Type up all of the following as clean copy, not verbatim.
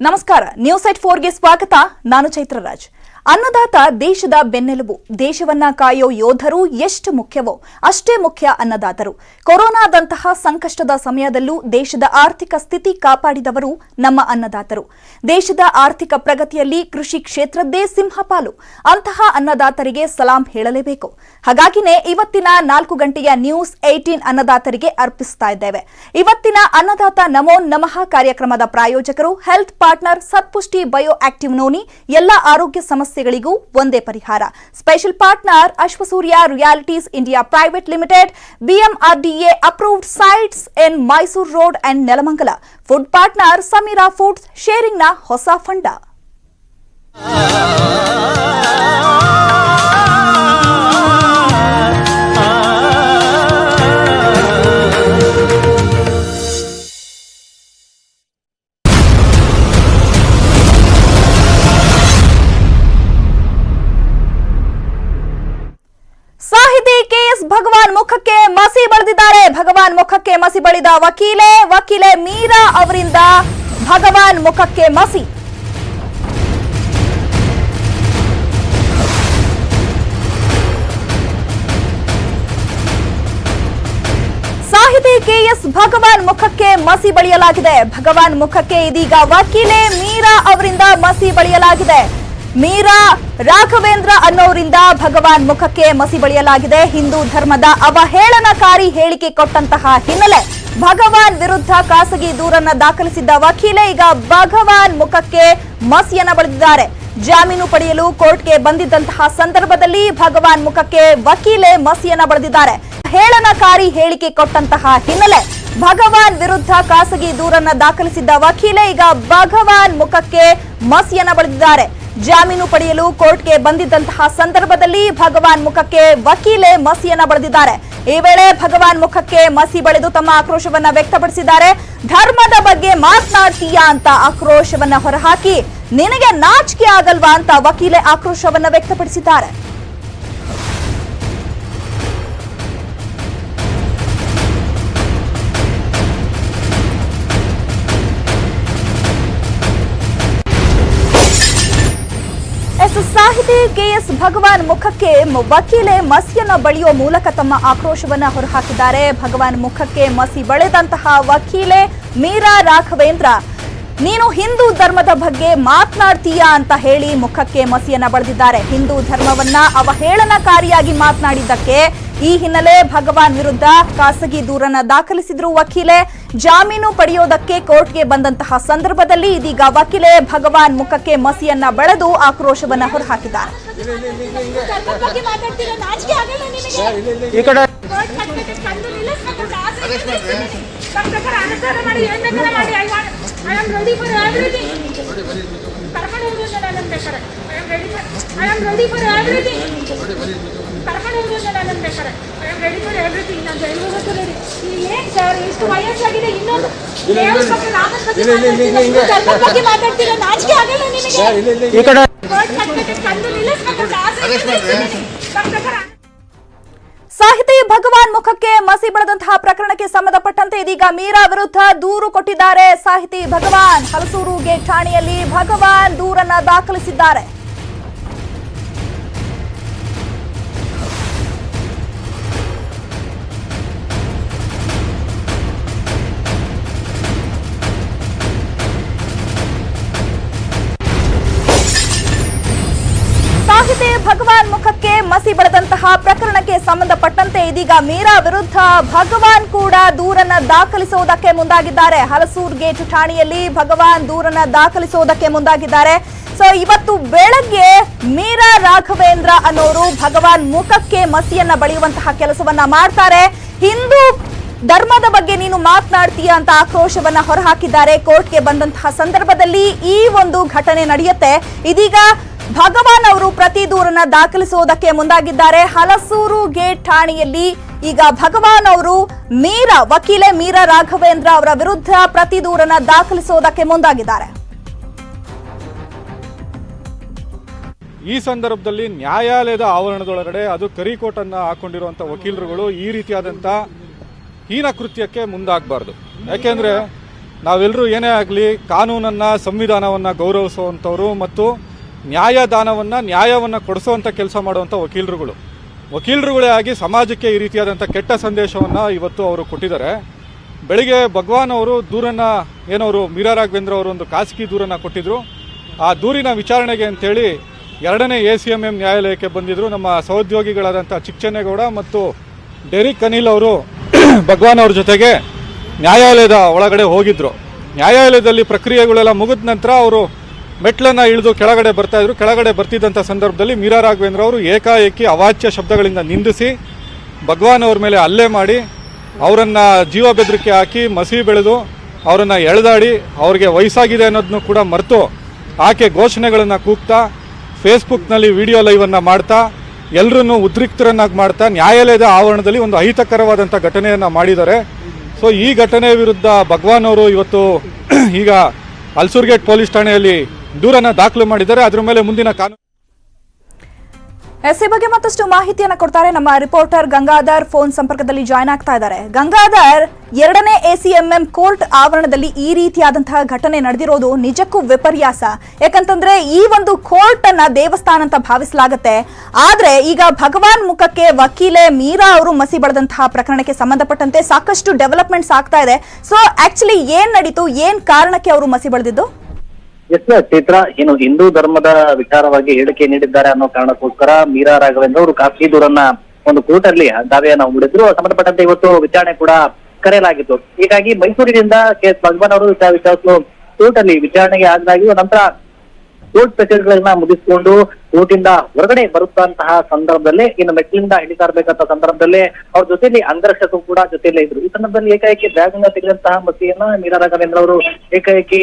ನಮಸ್ಕಾರ ನ್ಯೂಸ್ ಎಟ್ 4 ಗೆ ಸ್ವಾಗತ. ನಾನು ಚೈತ್ರರಾಜ್. ಅನ್ನದಾತ ದೇಶದ ಬೆನ್ನೆಲುಬು. ದೇಶವನ್ನ ಕಾಯೋ ಯೋಧರು ಎಷ್ಟು ಮುಖ್ಯವೋ ಅಷ್ಟೇ ಮುಖ್ಯ ಅನ್ನದಾತರು. ಕೊರೋನಾದಂತಹ ಸಂಕಷ್ಟದ ಸಮಯದಲ್ಲೂ ದೇಶದ ಆರ್ಥಿಕ ಸ್ಥಿತಿ ಕಾಪಾಡಿದವರು ನಮ್ಮ ಅನ್ನದಾತರು. ದೇಶದ ಆರ್ಥಿಕ ಪ್ರಗತಿಯಲ್ಲಿ ಕೃಷಿ ಕ್ಷೇತ್ರದ್ದೇ ಸಿಂಹಪಾಲು. ಅಂತಹ ಅನ್ನದಾತರಿಗೆ ಸಲಾಂ ಹೇಳಲೇಬೇಕು. ಹಾಗಾಗಿನೇ ಇವತ್ತಿನ 4 ಗಂಟೆಯ ನ್ಯೂಸ್ 18 ಅನ್ನದಾತರಿಗೆ ಅರ್ಪಿಸ್ತಾ ಇದ್ದೇವೆ. ಇವತ್ತಿನ ಅನ್ನದಾತ ನಮೋ ನಮಃ ಕಾರ್ಯಕ್ರಮದ ಪ್ರಾಯೋಜಕರು health partner Satpushti bio active noni. ಎಲ್ಲ ಆರೋಗ್ಯ ಸಮಸ್ಯೆಗಳಿಗೂ ಒಂದೇ ಪರಿಹಾರ. Special partner Ashwasurya realities India private limited. BMRDA approved sites in Mysuru road and Nelamangala. Food partner Sameera foods, sharing ನ ಹೊಸ ಫಂಡ. ಸಾಹಿತಿ KS ಭಗವಾನ್ ಮುಖಕ್ಕೆ ಮಸಿ ಬಳಿದಿದ್ದಾರೆ. ಭಗವಾನ್ ಮುಖಕ್ಕೆ ಮಸಿ ಬಳಿದ ವಕೀಲೆ ಮೀರಾ ಅವರಿಂದ ಭಗವಾನ್ ಮುಖಕ್ಕೆ ಮಸಿ. ಸಾಹಿತಿ KS ಭಗವಾನ್ ಮುಖಕ್ಕೆ ಮಸಿ ಬಳಿಯಲಾಗಿದೆ. ಭಗವಾನ್ ಮುಖಕ್ಕೆ ಇದೀಗ ವಕೀಲೆ ಮೀರಾ ಅವರಿಂದ ಮಸಿ ಬಳಿಯಲಾಗಿದೆ. ಮೀರಾ ರಾಘವೇಂದ್ರ ಅನ್ನೋರಿಂದ ಭಗವಾನ್ ಮುಖಕ್ಕೆ ಮಸಿ ಬಳಿಯಲಾಗಿದೆ. ಹಿಂದೂ ಧರ್ಮದ ಅವಹೇಳನಕಾರಿ ಹೇಳಿಕೆ ಕೊಟ್ಟಂತಹ ಹಿನ್ನೆಲೆ ಭಗವಾನ್ ವಿರುದ್ಧ ಖಾಸಗಿ ದೂರನ್ನ ದಾಖಲಿಸಿದ್ದ ವಕೀಲೆ ಈಗ ಭಗವಾನ್ ಮುಖಕ್ಕೆ ಮಸಿಯನ್ನ ಬಳಿದಿದ್ದಾರೆ. ಜಾಮೀನು ಪಡೆಯಲು ಕೋರ್ಟ್ಗೆ ಬಂದಿದ್ದಂತಹ ಸಂದರ್ಭದಲ್ಲಿ ಭಗವಾನ್ ಮುಖಕ್ಕೆ ವಕೀಲೆ ಮಸಿಯನ್ನ ಬಳಿದಿದ್ದಾರೆ. ಹೇಳನಕಾರಿ ಹೇಳಿಕೆ ಕೊಟ್ಟಂತಹ ಹಿನ್ನೆಲೆ ಭಗವಾನ್ ವಿರುದ್ಧ ಖಾಸಗಿ ದೂರನ್ನ ದಾಖಲಿಸಿದ್ದ ವಕೀಲೆ ಈಗ ಭಗವಾನ್ ಮುಖಕ್ಕೆ ಮಸಿಯನ್ನ ಬಳಿದಿದ್ದಾರೆ. ಜಾಮೀನು ಪಡೆಯಲು ಕೋರ್ಟ್ಗೆ ಬಂದಿದ್ದಂತಹ ಸಂದರ್ಭದಲ್ಲಿ ಭಗವಾನ್ ಮುಖಕ್ಕೆ ವಕೀಲೆ ಮಸಿಯನ್ನ ಬಳಿದಿದ್ದಾರೆ. ಈ ವೇಳೆ ಭಗವಾನ್ ಮುಖಕ್ಕೆ ಮಸಿ ಬಳಿದು ತಮ್ಮ ಆಕ್ರೋಶವನ್ನ ವ್ಯಕ್ತಪಡಿಸಿದ್ದಾರೆ. ಧರ್ಮದ ಬಗ್ಗೆ ಮಾತನಾಡ್ತೀಯಾ ಅಂತ ಆಕ್ರೋಶವನ್ನ ಹೊರಹಾಕಿ, ನಿನಗೆ ನಾಚಿಕೆ ಆಗಲ್ವಾ ಅಂತ ವಕೀಲೆ ಆಕ್ರೋಶವನ್ನ ವ್ಯಕ್ತಪಡಿಸಿದ್ದಾರೆ. ಸಾಹಿತಿ KS ಭಗವಾನ್ ಮುಖಕ್ಕೆ ವಕೀಲೆ ಮಸಿಯನ್ನ ಬಳಿಯೋ ಮೂಲಕ ತಮ್ಮ ಆಕ್ರೋಶವನ್ನ ಹೊರಹಾಕಿದ್ದಾರೆ. ಭಗವಾನ್ ಮುಖಕ್ಕೆ ಮಸಿ ಬಳೆದಂತಹ ವಕೀಲೆ ಮೀರಾ ರಾಘವೇಂದ್ರ, ನೀನು ಹಿಂದೂ ಧರ್ಮದ ಬಗ್ಗೆ ಮಾತನಾಡ್ತೀಯಾ ಅಂತ ಹೇಳಿ ಮುಖಕ್ಕೆ ಮಸಿಯನ್ನ ಬಳಿದಿದ್ದಾರೆ. ಹಿಂದೂ ಧರ್ಮವನ್ನ ಅವಹೇಳನಕಾರಿಯಾಗಿ ಮಾತನಾಡಿದ್ದಕ್ಕೆ ಈ ಹಿನ್ನೆಲೆ ಭಗವಾನ್ ವಿರುದ್ಧ ಖಾಸಗಿ ದೂರನ್ನ ದಾಖಲಿಸಿದ್ರು ವಕೀಲೆ. ಜಾಮೀನು ಪಡೆಯೋದಕ್ಕೆ ಕೋರ್ಟ್ಗೆ ಬಂದಂತಹ ಸಂದರ್ಭದಲ್ಲಿ ಇದೀಗ ವಕೀಲೆ ಭಗವಾನ್ ಮುಖಕ್ಕೆ ಮಸಿಯನ್ನ ಬಳೆದು ಆಕ್ರೋಶವನ್ನ ಹೊರಹಾಕಿದ್ದಾರೆ. ಸಾಹಿತಿ ಭಗವಾನ್ ಮುಖಕ್ಕೆ ಮಸಿ ಬಳಿದಂತಹ ಪ್ರಕರಣಕ್ಕೆ ಸಂಬಂಧಪಟ್ಟಂತೆ ಇದೀಗ ಮೀರಾ ವಿರುದ್ಧ ದೂರು ಕೊಟ್ಟಿದ್ದಾರೆ ಸಾಹಿತಿ ಭಗವಾನ್. ಹಲಸೂರು ಗೇಟ್ ಠಾಣೆಯಲ್ಲಿ ಭಗವಾನ್ ದೂರನ್ನ ದಾಖಲಿಸಿದ್ದಾರೆ. ಸಾಹಿತಿ ಭಗವಾನ್ ಮುಖಕ್ಕೆ ಮಸಿ ಬಳಿದಂತಹ ಪ್ರಕರಣಕ್ಕೆ ಸಂಬಂಧಪಟ್ಟಂತೆ ಇದೀಗ ಮೀರಾ ವಿರುದ್ಧ ಭಗವಾನ್ ಕೂಡ ದೂರನ್ನ ದಾಖಲಿಸುವುದಕ್ಕೆ ಮುಂದಾಗಿದ್ದಾರೆ. ಹಲಸೂರು ಗೇಟ್ ಠಾಣೆಯಲ್ಲಿ ಭಗವಾನ್ ದೂರನ್ನ ದಾಖಲಿಸುವುದಕ್ಕೆ ಮುಂದಾಗಿದ್ದಾರೆ. ಇವತ್ತು ಬೆಳಗ್ಗೆ ಮೀರಾ ರಾಘವೇಂದ್ರ ಅನ್ನೋರು ಭಗವಾನ್ ಮುಖಕ್ಕೆ ಮಸಿಯನ್ನ ಬಳಿಯುವಂತಹ ಕೆಲಸವನ್ನ ಮಾಡ್ತಾರೆ. ಹಿಂದೂ ಧರ್ಮದ ಬಗ್ಗೆ ನೀನು ಮಾತನಾಡ್ತೀಯ ಅಂತ ಆಕ್ರೋಶವನ್ನ ಹೊರಹಾಕಿದ್ದಾರೆ. ಕೋರ್ಟ್ಗೆ ಬಂದಂತಹ ಸಂದರ್ಭದಲ್ಲಿ ಈ ಒಂದು ಘಟನೆ ನಡೆಯುತ್ತೆ. ಇದೀಗ ಭಗವಾನ್ ಅವರು ಪ್ರತಿ ದೂರನ್ನ ದಾಖಲಿಸುವುದಕ್ಕೆ ಮುಂದಾಗಿದ್ದಾರೆ. ಹಲಸೂರು ಗೇಟ್ ಠಾಣೆಯಲ್ಲಿ ಈಗ ಭಗವಾನ್ ಅವರು ವಕೀಲೆ ಮೀರಾ ರಾಘವೇಂದ್ರ ಅವರ ವಿರುದ್ಧ ಪ್ರತಿ ದೂರನ್ನ ದಾಖಲಿಸುವುದಕ್ಕೆ ಮುಂದಾಗಿದ್ದಾರೆ. ಈ ಸಂದರ್ಭದಲ್ಲಿ ನ್ಯಾಯಾಲಯದ ಆವರಣದೊಳಗಡೆ ಅದು ಕರಿಕೋಟನ್ನು ಹಾಕೊಂಡಿರುವಂಥ ವಕೀಲರುಗಳು ಈ ರೀತಿಯಾದಂಥ ಹೀನ ಕೃತ್ಯಕ್ಕೆ ಮುಂದಾಗಬಾರ್ದು. ಯಾಕೆಂದರೆ ನಾವೆಲ್ಲರೂ ಏನೇ ಆಗಲಿ ಕಾನೂನನ್ನು ಸಂವಿಧಾನವನ್ನು ಗೌರವಿಸುವಂಥವ್ರು ಮತ್ತು ನ್ಯಾಯವನ್ನು ಕೊಡಿಸುವಂಥ ಕೆಲಸ ಮಾಡುವಂಥ ವಕೀಲರುಗಳೇ ಆಗಿ ಸಮಾಜಕ್ಕೆ ಈ ರೀತಿಯಾದಂಥ ಕೆಟ್ಟ ಸಂದೇಶವನ್ನು ಇವತ್ತು ಅವರು ಕೊಟ್ಟಿದ್ದಾರೆ. ಬೆಳಿಗ್ಗೆ ಭಗವಾನ್ ಅವರು ದೂರನ್ನು ಏನವರು ಮೀರಾ ರಾಘವೇಂದ್ರ ಅವರು ಒಂದು ಖಾಸಗಿ ದೂರನ್ನು ಕೊಟ್ಟಿದ್ದರು. ಆ ದೂರಿನ ವಿಚಾರಣೆಗೆ ಅಂತೇಳಿ 2ನೇ ACMM ನ್ಯಾಯಾಲಯಕ್ಕೆ ಬಂದಿದ್ದರು. ನಮ್ಮ ಸಹೋದ್ಯೋಗಿಗಳಾದಂಥ ಚಿಕ್ಕಚನ್ನೇಗೌಡ ಮತ್ತು ಡೆರಿಕ್ ಅನಿಲ್ ಅವರು ಭಗವಾನ್ ಅವ್ರ ಜೊತೆಗೆ ನ್ಯಾಯಾಲಯದ ಒಳಗಡೆ ಹೋಗಿದ್ದರು. ನ್ಯಾಯಾಲಯದಲ್ಲಿ ಪ್ರಕ್ರಿಯೆಗಳೆಲ್ಲ ಮುಗಿದ ನಂತರ ಅವರು ಮೆಟ್ಲನ್ನು ಇಳಿದು ಕೆಳಗಡೆ ಬರ್ತಾಯಿದ್ರು. ಕೆಳಗಡೆ ಬರ್ತಿದ್ದಂಥ ಸಂದರ್ಭದಲ್ಲಿ ಮೀರಾ ರಾಘವೇಂದ್ರ ಅವರು ಏಕಾಏಕಿ ಅವಾಚ್ಯ ಶಬ್ದಗಳಿಂದ ನಿಂದಿಸಿ ಭಗವಾನ್ ಅವ್ರ ಮೇಲೆ ಹಲ್ಲೆ ಮಾಡಿ ಅವರನ್ನು ಜೀವ ಬೆದರಿಕೆ ಹಾಕಿ ಮಸಿ ಬೆಳೆದು ಅವರನ್ನು ಎಳೆದಾಡಿ ಅವ್ರಿಗೆ ವಯಸ್ಸಾಗಿದೆ ಅನ್ನೋದನ್ನು ಕೂಡ ಮರೆತು ಆಕೆ ಘೋಷಣೆಗಳನ್ನು ಕೂಗ್ತಾ ಫೇಸ್ಬುಕ್ನಲ್ಲಿ ವಿಡಿಯೋ ಲೈವನ್ನು ಮಾಡ್ತಾ ಎಲ್ಲರನ್ನೂ ಉದ್ರಿಕ್ತರನ್ನಾಗಿ ಮಾಡ್ತಾ ನ್ಯಾಯಾಲಯದ ಆವರಣದಲ್ಲಿ ಒಂದು ಅಹಿತಕರವಾದಂಥ ಘಟನೆಯನ್ನು ಮಾಡಿದ್ದಾರೆ. ಸೊ ಈ ಘಟನೆ ವಿರುದ್ಧ ಭಗವಾನ್ ಅವರು ಇವತ್ತು ಈಗ ಅಲ್ಸೂರ್ಗೇಟ್ ಪೊಲೀಸ್ ಠಾಣೆಯಲ್ಲಿ ದೂರನ್ನು ದಾಖಲು ಮಾಡಿದ್ದಾರೆ. ಅದರ ಮೇಲೆ ಮುಂದಿನ ಕಾನೂನು ಈ ಬಗ್ಗೆ ಮತ್ತಷ್ಟು ಮಾಹಿತಿಯನ್ನು ಕೊಡ್ತಾರೆ ನಮ್ಮ ರಿಪೋರ್ಟರ್ ಗಂಗಾಧರ್. ಫೋನ್ ಸಂಪರ್ಕದಲ್ಲಿ ಜಾಯ್ನ್ ಆಗ್ತಾ ಇದ್ದಾರೆ. ಗಂಗಾಧರ್, 2ನೇ ACMM ಕೋರ್ಟ್ ಆವರಣದಲ್ಲಿ ಈ ರೀತಿಯಾದಂತಹ ಘಟನೆ ನಡೆದಿರೋದು ನಿಜಕ್ಕೂ ವಿಪರ್ಯಾಸ. ಯಾಕಂತಂದ್ರೆ ಈ ಒಂದು ಕೋರ್ಟ್ ಅನ್ನ ದೇವಸ್ಥಾನ ಅಂತ ಭಾವಿಸಲಾಗುತ್ತೆ. ಆದ್ರೆ ಈಗ ಭಗವಾನ್ ಮುಖಕ್ಕೆ ವಕೀಲೆ ಮೀರಾ ಅವರು ಮಸಿ ಬಳಿದಂತಹ ಪ್ರಕರಣಕ್ಕೆ ಸಂಬಂಧಪಟ್ಟಂತೆ ಸಾಕಷ್ಟು ಡೆವಲಪ್ಮೆಂಟ್ಸ್ ಆಗ್ತಾ ಇದೆ. ಸೊ ಆಕ್ಚುಲಿ ಏನ್ ನಡೀತು, ಏನ್ ಕಾರಣಕ್ಕೆ ಅವರು ಮಸಿ ಬಳಿದಿದ್ದು? ಚೈತ್ರ, ಏನು ಹಿಂದೂ ಧರ್ಮದ ವಿಚಾರವಾಗಿ ಹೇಳಿಕೆ ನೀಡಿದ್ದಾರೆ ಅನ್ನೋ ಕಾರಣಕ್ಕೋಸ್ಕರ ಮೀರಾ ರಾಘವೇಂದ್ರ ಅವರು ಖಾಸಗಿ ದೂರನ್ನ ಒಂದು ಕೋರ್ಟ್ ಅಲ್ಲಿ ದಾವೆಯನ್ನ ಹೂಡಿದ್ರು. ಸಂಬಂಧಪಟ್ಟಂತೆ ಇವತ್ತು ವಿಚಾರಣೆ ಕೂಡ ಕರೆಯಲಾಗಿತ್ತು. ಹೀಗಾಗಿ ಮೈಸೂರಿನಿಂದ KS ಭಗವಾನ್ ಅವರು ವಿಚಾರಿಸಲು ಕೋರ್ಟ್ ಅಲ್ಲಿ ವಿಚಾರಣೆಗೆ ಹಾಜರಾಗಿ ನಂತರ ಕೋರ್ಟ್ ಪ್ರಕ್ರಿಯೆಗಳನ್ನ ಮುಗಿಸಿಕೊಂಡು ಕೋರ್ಟಿಂದ ಹೊರಗಡೆ ಬರುತ್ತಂತಹ ಸಂದರ್ಭದಲ್ಲೇ ಇನ್ನು ಮೆಟ್ಲಿಂದ ಇಳಿತಾ ಇರಬೇಕಂತ ಸಂದರ್ಭದಲ್ಲೇ ಅವ್ರ ಜೊತೆಯಲ್ಲಿ ಅಂಗರಕ್ಷಕರು ಕೂಡ ಜೊತೆಯಲ್ಲೇ ಇದ್ರು. ಈ ಸಂದರ್ಭದಲ್ಲಿ ಏಕಾಏಕಿ ಬ್ಯಾಗ್ನಿಂದ ತೆಗೆದಂತಹ ಮಸಿಯನ್ನ ಮೀರಾ ರಾಘವೇಂದ್ರ ಅವರು ಏಕಾಏಕಿ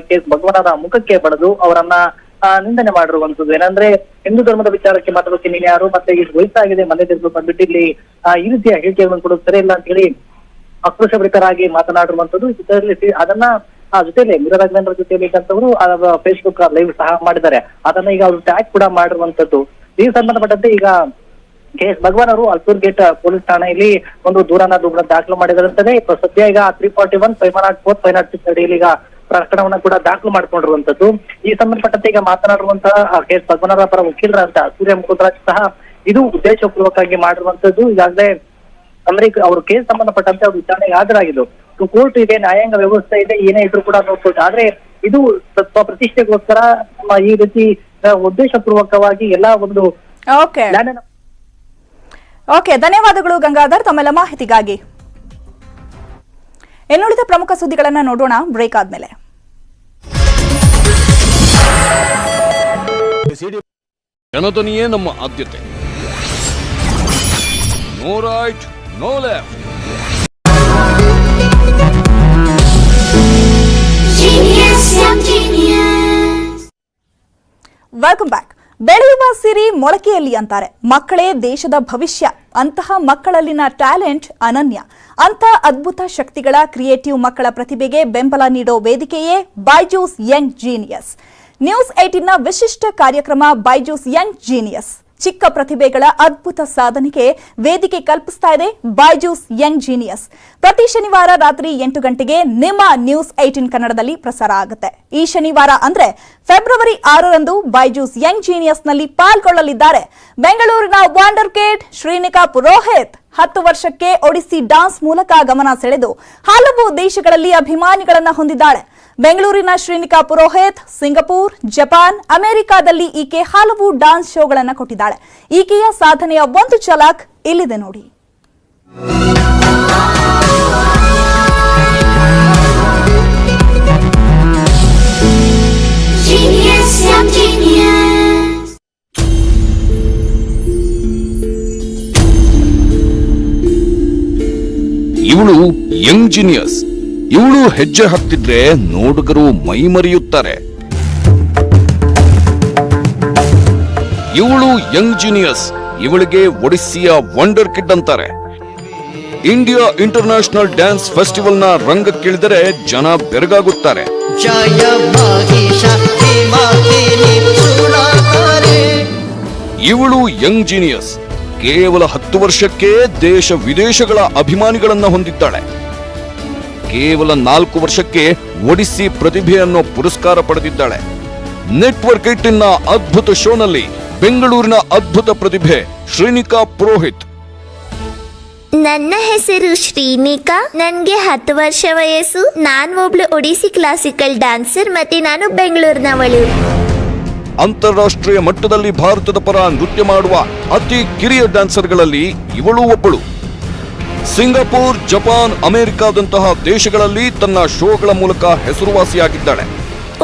KS ಭಗವಾನ್ ಅವರ ಮುಖಕ್ಕೆ ಬಡಿದು ಅವರನ್ನ ನಿಂದನೆ ಮಾಡಿರುವಂತದ್ದು. ಏನಂದ್ರೆ ಹಿಂದೂ ಧರ್ಮದ ವಿಚಾರಕ್ಕೆ ಮಾತಾಡೋಕೆ ನೀನು ಯಾರು, ಮತ್ತೆ ಇದು ವಯಸ್ಸಾಗಿದೆ ಮನೆ ತೆಗೆದು ಬಂದ್ಬಿಟ್ಟು ಇಲ್ಲಿ ಈ ರೀತಿಯ ಹೇಳಿಕೆಗಳನ್ನು ಕೊಡೋದು ಸರಿ ಇಲ್ಲ ಅಂತ ಹೇಳಿ ಆಕ್ರೋಶಭರಿತರಾಗಿ ಮಾತನಾಡಿರುವಂತದ್ದು. ಅದನ್ನ ಜೊತೆಯಲ್ಲಿ ಮೀರಾ ರಾಘವೇಂದ್ರ ಜೊತೆಯಲ್ಲಿ ಇದ್ದಂತವರು ಫೇಸ್ಬುಕ್ ಲೈವ್ ಸಹ ಮಾಡಿದ್ದಾರೆ. ಅದನ್ನ ಈಗ ಅವರು ಟ್ಯಾಗ್ ಕೂಡ ಮಾಡಿರುವಂತದ್ದು. ಈ ಸಂಬಂಧಪಟ್ಟಂತೆ ಈಗ KS ಭಗವಾನ್ ಅವರು ಅಲ್ಸೂರ್ಗೇಟ್ ಪೊಲೀಸ್ ಠಾಣೆಯಲ್ಲಿ ಒಂದು ದೂರನ್ನ ದಾಖಲು ಮಾಡಿದಂತದೆ. ಸದ್ಯ ಈಗ 341, 504, 506 ಅಡಿಯಲ್ಲಿ ಈಗ ಪ್ರಕರಣವನ್ನ ಕೂಡ ದಾಖಲು ಮಾಡ್ಕೊಂಡಿರುವಂತದ್ದು. ಈ ಸಂಬಂಧಪಟ್ಟಂತೆ ಈಗ ಮಾತನಾಡಿರುವಂತಹ KS ಭಗವಾನ್ ಅವರ ಪರ ವಕೀಲರಂತ ಸೂರ್ಯ ಮುಕುಂದರಾಜ್ ಸಹ ಇದು ಉದ್ದೇಶಪೂರ್ವಕವಾಗಿ ಮಾಡಿರುವಂತದ್ದು. ಈಗಾಗಲೇ ಅಂದ್ರೆ ಅವ್ರ ಕೇಸ್ ಸಂಬಂಧಪಟ್ಟಂತೆ ಅವ್ರು ವಿಚಾರಣೆಗೆ ಹಾಜರಾಗಿದ್ದು. ಕೋರ್ಟ್ ಇದೆ, ನ್ಯಾಯಾಂಗ ವ್ಯವಸ್ಥೆ ಇದೆ, ಏನೇ ಇದ್ರು ಕೂಡ ನೋಡ್ಬೋದು. ಆದ್ರೆ ಇದು ಸ್ವಲ್ಪ ಪ್ರತಿಷ್ಠೆಗೋಸ್ಕರ ಈ ರೀತಿ ಉದ್ದೇಶಪೂರ್ವಕವಾಗಿ ಎಲ್ಲ ಒಂದು ಓಕೆ, ಧನ್ಯವಾದಗಳು ಗಂಗಾಧರ್ ತಮ್ಮೆಲ್ಲ ಮಾಹಿತಿಗಾಗಿ. ಇನ್ನುಳಿದ ಪ್ರಮುಖ ಸುದ್ದಿಗಳನ್ನ ನೋಡೋಣ ಬ್ರೇಕ್ ಆದ್ಮೇಲೆ. ಜನಧನಿಯೇ ನಮ್ಮ ಆದ್ಯತೆ. No right, no left. Welcome back. ಬೆಳೆಯುವ ಸಿರಿ ಮೊಳಕೆಯಲ್ಲಿ ಅಂತಾರೆ. ಮಕ್ಕಳೇ ದೇಶದ ಭವಿಷ್ಯ. ಅಂತಹ ಮಕ್ಕಳಲ್ಲಿನ ಟ್ಯಾಲೆಂಟ್ ಅನನ್ಯ. ಅಂತ ಅದ್ಭುತ ಶಕ್ತಿಗಳ ಕ್ರಿಯೇಟಿವ್ ಮಕ್ಕಳ ಪ್ರತಿಭೆಗೆ ಬೆಂಬಲ ನೀಡೋ ವೇದಿಕೆಯೇ ಬೈಜೂಸ್ ಯಂಗ್ ಜೀನಿಯಸ್. ನ್ಯೂಸ್ 18ನ ವಿಶಿಷ್ಟ ಕಾರ್ಯಕ್ರಮ ಬೈಜೂಸ್ ಯಂಗ್ ಜೀನಿಯಸ್. ಚಿಕ್ಕ ಪ್ರತಿಭೆಗಳ ಅದ್ಭುತ ಸಾಧನೆಗೆ ವೇದಿಕೆ ಕಲ್ಪಿಸ್ತಾ ಇದೆ ಬೈಜೂಸ್ ಯಂಗ್ ಜೀನಿಯಸ್. ಪ್ರತಿ ಶನಿವಾರ ರಾತ್ರಿ 8 ಗಂಟೆಗೆ ನಿಮ್ಮ ನ್ಯೂಸ್ 18 ಕನ್ನಡದಲ್ಲಿ ಪ್ರಸಾರ ಆಗುತ್ತೆ. ಈ ಶನಿವಾರ ಅಂದ್ರೆ ಫೆಬ್ರವರಿ 6ರಂದು ಬೈಜೂಸ್ ಯಂಗ್ ಜೀನಿಯಸ್ ನಲ್ಲಿ ಪಾಲ್ಗೊಳ್ಳಲಿದ್ದಾರೆ ಬೆಂಗಳೂರಿನ ವಂಡರ್ ಕಿಡ್ ಶ್ರೀನಿಕಾ ಪುರೋಹಿತ್. 10 ವರ್ಷಕ್ಕೆ ಒಡಿಸ್ಸಿ ಡಾನ್ಸ್ ಮೂಲಕ ಗಮನ ಸೆಳೆದು ಹಲವು ದೇಶಗಳಲ್ಲಿ ಅಭಿಮಾನಿಗಳನ್ನ ಹೊಂದಿದ್ದಾಳೆ. ಬೆಂಗಳೂರಿನ ಶ್ರೀನಿಕಾ ಪುರೋಹಿತ್ ಸಿಂಗಪೂರ್, ಜಪಾನ್, ಅಮೆರಿಕಾದಲ್ಲಿ ಈಕೆ ಹಲವು ಡಾನ್ಸ್ ಶೋಗಳನ್ನು ಕೊಟ್ಟಿದ್ದಾಳೆ. ಈಕೆಯ ಸಾಧನೆಯ ಒಂದು ಝಲಕ್ ಇಲ್ಲಿದೆ ನೋಡಿ. ಇವಳು ಯಂಗ್ ಜೀನಿಯಸ್. ಇವಳು ಹೆಜ್ಜೆ ಹಾಕ್ತಿದ್ರೆ ನೋಡುಗರು ಮೈ ಮರೆಯುತ್ತಾರೆ. ಇವಳು ಯಂಗ್ ಜೀನಿಯಸ್. ಇವಳಿಗೆ ಒಡಿಸ್ಸಿಯ ವಂಡರ್ ಕಿಡ್ ಅಂತಾರೆ. ಇಂಡಿಯಾ ಇಂಟರ್ನ್ಯಾಷನಲ್ ಡ್ಯಾನ್ಸ್ ಫೆಸ್ಟಿವಲ್ನ ರಂಗಕ್ಕಿಳಿದರೆ ಜನ ಬೆರಗಾಗುತ್ತಾರೆ. ಇವಳು ಯಂಗ್ ಜೀನಿಯಸ್. ಕೇವಲ 10 ವರ್ಷಕ್ಕೆ ದೇಶ ವಿದೇಶಗಳ ಅಭಿಮಾನಿಗಳನ್ನ ಹೊಂದಿದ್ದಾಳೆ. ಕೇವಲ 4 ವರ್ಷಕ್ಕೆ ಒಡಿಸ್ಸಿ ಪ್ರತಿಭೆ ಅನ್ನೋ ಪುರಸ್ಕಾರ ಪಡೆದಿದ್ದಾಳೆ. ನೆಟ್ವರ್ಕ್ 8ನ ಅದ್ಭುತ ಶೋನಲ್ಲಿ ಬೆಂಗಳೂರಿನ ಅದ್ಭುತ ಪ್ರತಿಭೆ ಶ್ರೀನಿಕಾ ಪುರೋಹಿತ್. ನನ್ನ ಹೆಸರು ಶ್ರೀನಿಕಾ, ನನಗೆ 10 ವರ್ಷ ವಯಸ್ಸು. ನಾನು ಒಬ್ಳು ಒಡಿಸ್ಸಿ ಕ್ಲಾಸಿಕಲ್ ಡ್ಯಾನ್ಸರ್ ಮತ್ತೆ ನಾನು ಬೆಂಗಳೂರಿನವಳು. ಅಂತಾರಾಷ್ಟ್ರೀಯ ಮಟ್ಟದಲ್ಲಿ ಭಾರತದ ಪರ ನೃತ್ಯ ಮಾಡುವ ಅತಿ ಕಿರಿಯ ಡ್ಯಾನ್ಸರ್ಗಳಲ್ಲಿ ಇವಳು ಒಬ್ಬಳು. ಸಿಂಗಾಪುರ್, ಜಪಾನ್, ಅಮೆರಿಕಾದಂತಹ ದೇಶಗಳಲ್ಲಿ ತನ್ನ ಶೋಗಳ ಮೂಲಕ ಹೆಸರುವಾಸಿಯಾಗಿದ್ದಾಳೆ.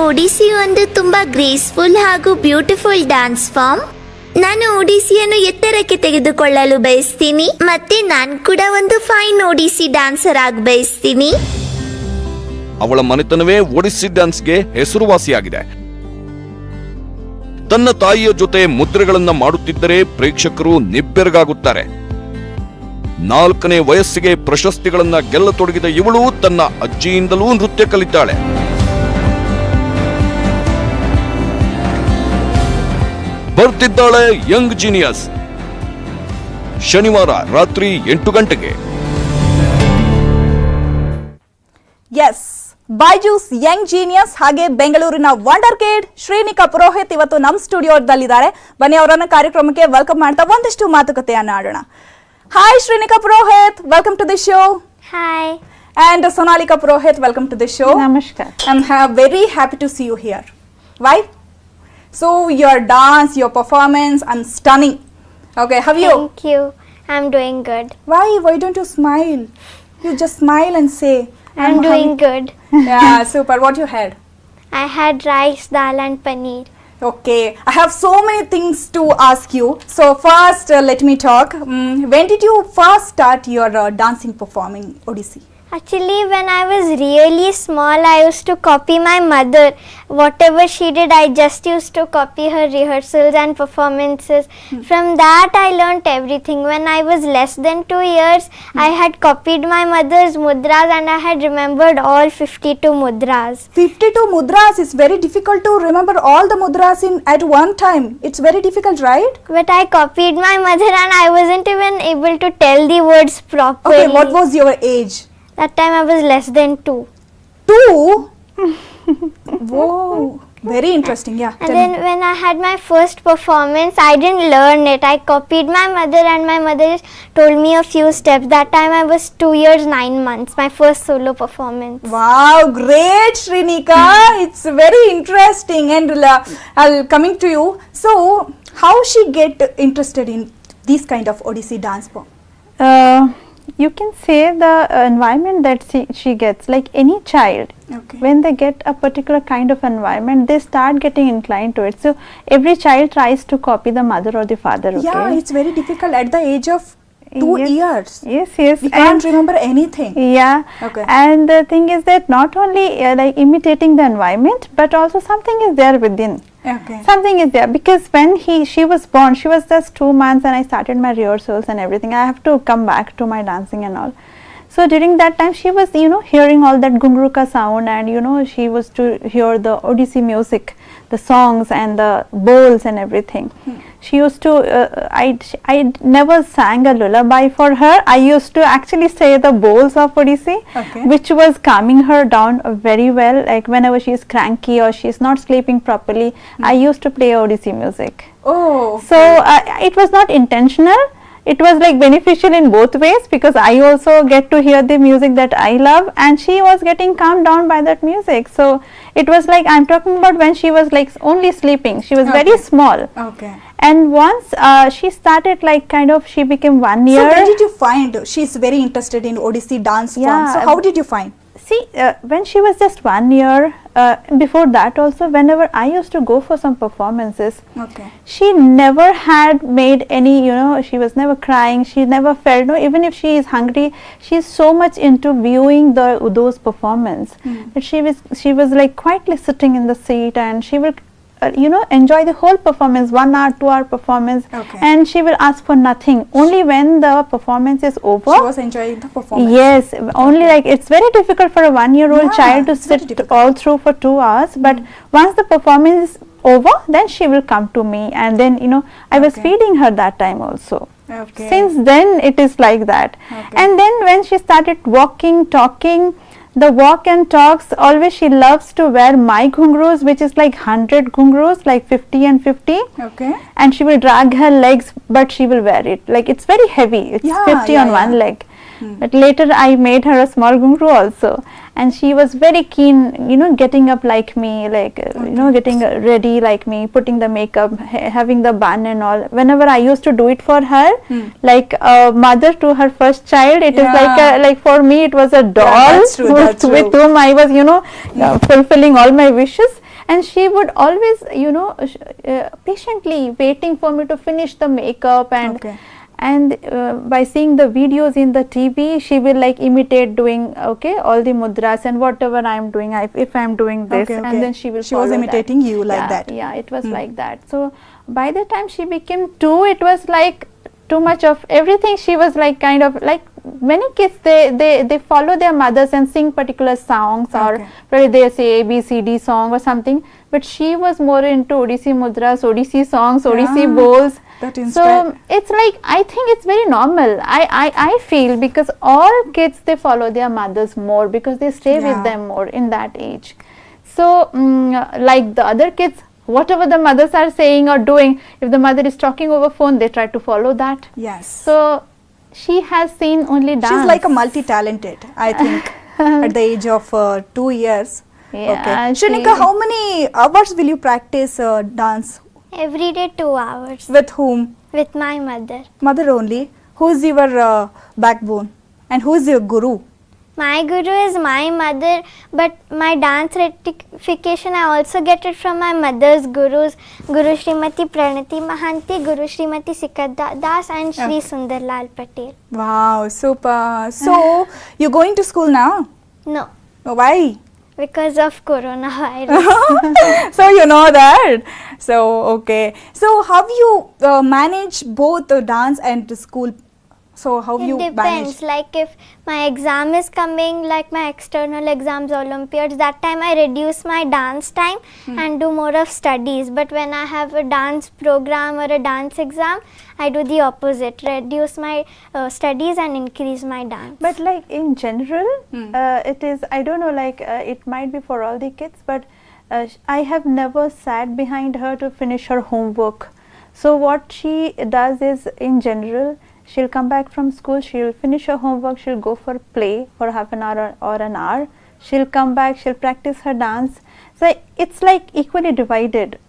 ಒಡಿಸ್ಸಿ ಒಂದು ತುಂಬಾ ಗ್ರೇಸ್ಫುಲ್ ಹಾಗೂ ಬ್ಯೂಟಿಫುಲ್ ಡ್ಯಾನ್ಸ್ ಫಾರ್ಮ್. ನಾನು ಒಡಿಸ್ಸಿಯನ್ನು ಎತ್ತರಕ್ಕೆ ತೆಗೆದುಕೊಳ್ಳಲು ಬಯಸ್ತೀನಿ ಮತ್ತೆ ನಾನು ಕೂಡ ಒಂದು ಫೈನ್ ಒಡಿಸ್ಸಿ ಡ್ಯಾನ್ಸರ್ ಆಗಿ ಬಯಸ್ತೀನಿ. ಅವಳ ಮನೆತನವೇ ಒಡಿಸ್ಸಿ ಡ್ಯಾನ್ಸ್ಗೆ ಹೆಸರುವಾಸಿಯಾಗಿದೆ. ತನ್ನ ತಾಯಿಯ ಜೊತೆ ಮುದ್ರೆಗಳನ್ನ ಮಾಡುತ್ತಿದ್ದರೆ ಪ್ರೇಕ್ಷಕರು ನಿಬ್ಬೆರಗಾಗುತ್ತಾರೆ. 4ನೇ ವಯಸ್ಸಿಗೆ ಪ್ರಶಸ್ತಿಗಳನ್ನ ಗೆಲ್ಲತೊಡಗಿದ ಇವಳು ತನ್ನ ಅಜ್ಜಿಯಿಂದಲೂ ನೃತ್ಯ ಕಲಿತಾಳೆ. ಬರ್ತಿದ್ದಾಳೆ ಯಂಗ್ ಜೀನಿಯಸ್. ಶನಿವಾರ ರಾತ್ರಿ 8 ಗಂಟೆಗೆ. ಎಸ್, ಬೈಜೂಸ್ ಯಂಗ್ ಜೀನಿಯಸ್ ಹಾಗೆ ಬೆಂಗಳೂರಿನ ವಂಡರ್ ಕಿಡ್ ಶ್ರೀನಿಕಾ ಪುರೋಹಿತ್ ಇವತ್ತು ನಮ್ಮ ಸ್ಟುಡಿಯೋದಲ್ಲಿದ್ದಾರೆ. ಬನ್ನಿ ಅವರನ್ನ ಕಾರ್ಯಕ್ರಮಕ್ಕೆ ವೆಲ್ಕಮ್ ಮಾಡ್ತಾ ಒಂದಿಷ್ಟು ಮಾತುಕತೆಯನ್ನ ಆಡೋಣ. Hi Srinika Purohit, welcome to the show. Hi. And Sonalika Purohit, welcome to the show. Namaskar. I'm very happy to see you here. Why? So your dance, your performance, I'm stunning. Okay, how are you? Thank you. I'm doing good. Why don't you smile? You just smile and say. I'm doing good. Yeah, super. What you had? I had rice, dal and paneer. Okay, I have so many things to ask you. So first, let me talk. When did you first start your dancing performing Odissi? Actually, when I was really small, I used to copy my mother. Whatever she did, I just used to copy her rehearsals and performances. From that, I learnt everything. When I was less than 2 years, I had copied my mother's mudras and I had remembered all 52 mudras. 52 mudras is very difficult to remember all the mudras at one time. It's very difficult, right? But I copied my mother and I wasn't even able to tell the words properly. Okay, what was your age? That time I was less than 2. 2? Whoa, very interesting. Yeah. And then when I had my first performance, I didn't learn it. I copied my mother and my mother just told me a few steps. That time I was 2 years, 9 months, my first solo performance. Wow, great Shrinika. It's very interesting. And I'll coming to you. So, how she get interested in this kind of Odissi dance form? You can say the environment that she gets, like any child. Okay. When they get a particular kind of environment, they start getting inclined to it. So every child tries to copy the mother or the father. Okay? Yeah, it's very difficult at the age of 2 Yes. years. Yes. We can't remember anything. Yeah. Okay. And the thing is that not only like imitating the environment, but also something is there within. Okay. Something is there, because when she was born, she was just 2 months and I started my rehearsals and everything. I have to come back to my dancing and all. So during that time she was, hearing all that gungruka sound, and she was to hear the Odissi music, the songs and the bowls and everything. She used to, I never sang a lullaby for her. I used to actually say the bowls of Odissi, Okay. which was calming her down very well. Like whenever she is cranky or she is not sleeping properly, I used to play Odissi music. Oh. So it was not intentional. It was like beneficial in both ways, because I also get to hear the music that I love, and she was getting calmed down by that music. So it was like, I'm talking about when she was like only sleeping. She was very Okay. small. Okay. And once she started like she became 1 year. So when did you find she's very interested in Odissi dance form? Yeah. So how did you find? See, when she was just 1 year, before that also, whenever I used to go for some performances, Okay. she never had made any, she was never crying, she never felt, no, even if she is hungry, she's so much into viewing those performance that she was like quietly sitting in the seat, and she will enjoy the whole performance, 1 hour, 2 hour performance. Okay. And she will ask for nothing. Only when the performance is over. She was enjoying the performance. Yes, only like it's very difficult for a 1-year-old Yeah, child to it's very sit difficult. all through for 2 hours. But once the performance is over, then she will come to me, and then I was Okay. feeding her that time also. Okay. Since then it is like that. Okay. And then when she started walking, talking, the walk and talks, always she loves to wear my ghungroos, which is like 100 ghungroos, like 50 and 50. Okay. And she will drag her legs, but she will wear it. Like it's very heavy. It's Yeah, 50 on one leg. But later I made her a small ghungru also, and she was very keen, you know, getting up like me, like you know, getting ready like me, putting the makeup, having the bun and all. Whenever I used to do it for her, like a mother to her first child, it is like for me it was a doll that's true, that's with true. whom I was, you know, fulfilling all my wishes. And she would always, you know, patiently waiting for me to finish the makeup and. Okay. And by seeing the videos in the TV, she will like imitate doing all the mudras and whatever I am doing. If I am doing this, Okay, okay. and then she will. She was follow imitating that. you like that. Yeah, it was like that. So by the time she became 2, it was like too much of everything. She was like kind of like many kids. They follow their mothers and sing particular songs, or probably they say ABCD song or something. But she was more into Odissi mudras, Odissi songs, Odissi bowls. So it's like, I think it's very normal. I feel, because all kids, they follow their mothers more because they stay with them more in that age. So like the other kids, whatever the mothers are saying or doing, if the mother is talking over phone, they try to follow that. Yes. So she has seen only dance. She's like a multi-talented, I think, at the age of 2 years. Yeah, Okay. Shrenika, how many hours will you practice dance? Every day 2 hours With whom? with my mother. Mother only. Who's your backbone? And who's your guru? My guru is my mother, but my dance rectification I also get it from my mother's gurus, Guru Srimati Pranati Mahanti, Guru Srimati Sikadda Das, and Shri Sundarlal Patel. Wow, super. So, you're going to school now? No, Why? because of coronavirus. So you know that. So okay. So how you manage both the dance and the school? So how you It manage? depends. Like if my exam is coming, like my external exams, Olympiads, that time I reduce my dance time and do more of studies. But when I have a dance program or a dance exam, I do the opposite, reduce my studies and increase my dance. But like in general, it is, I don't know, like it might be for all the kids, but I have never sat behind her to finish her homework. So what she does is, in general, she'll come back from school, she'll finish her homework, she'll go for play for half an hour or an hour. She'll come back, she'll practice her dance. So it's like equally divided.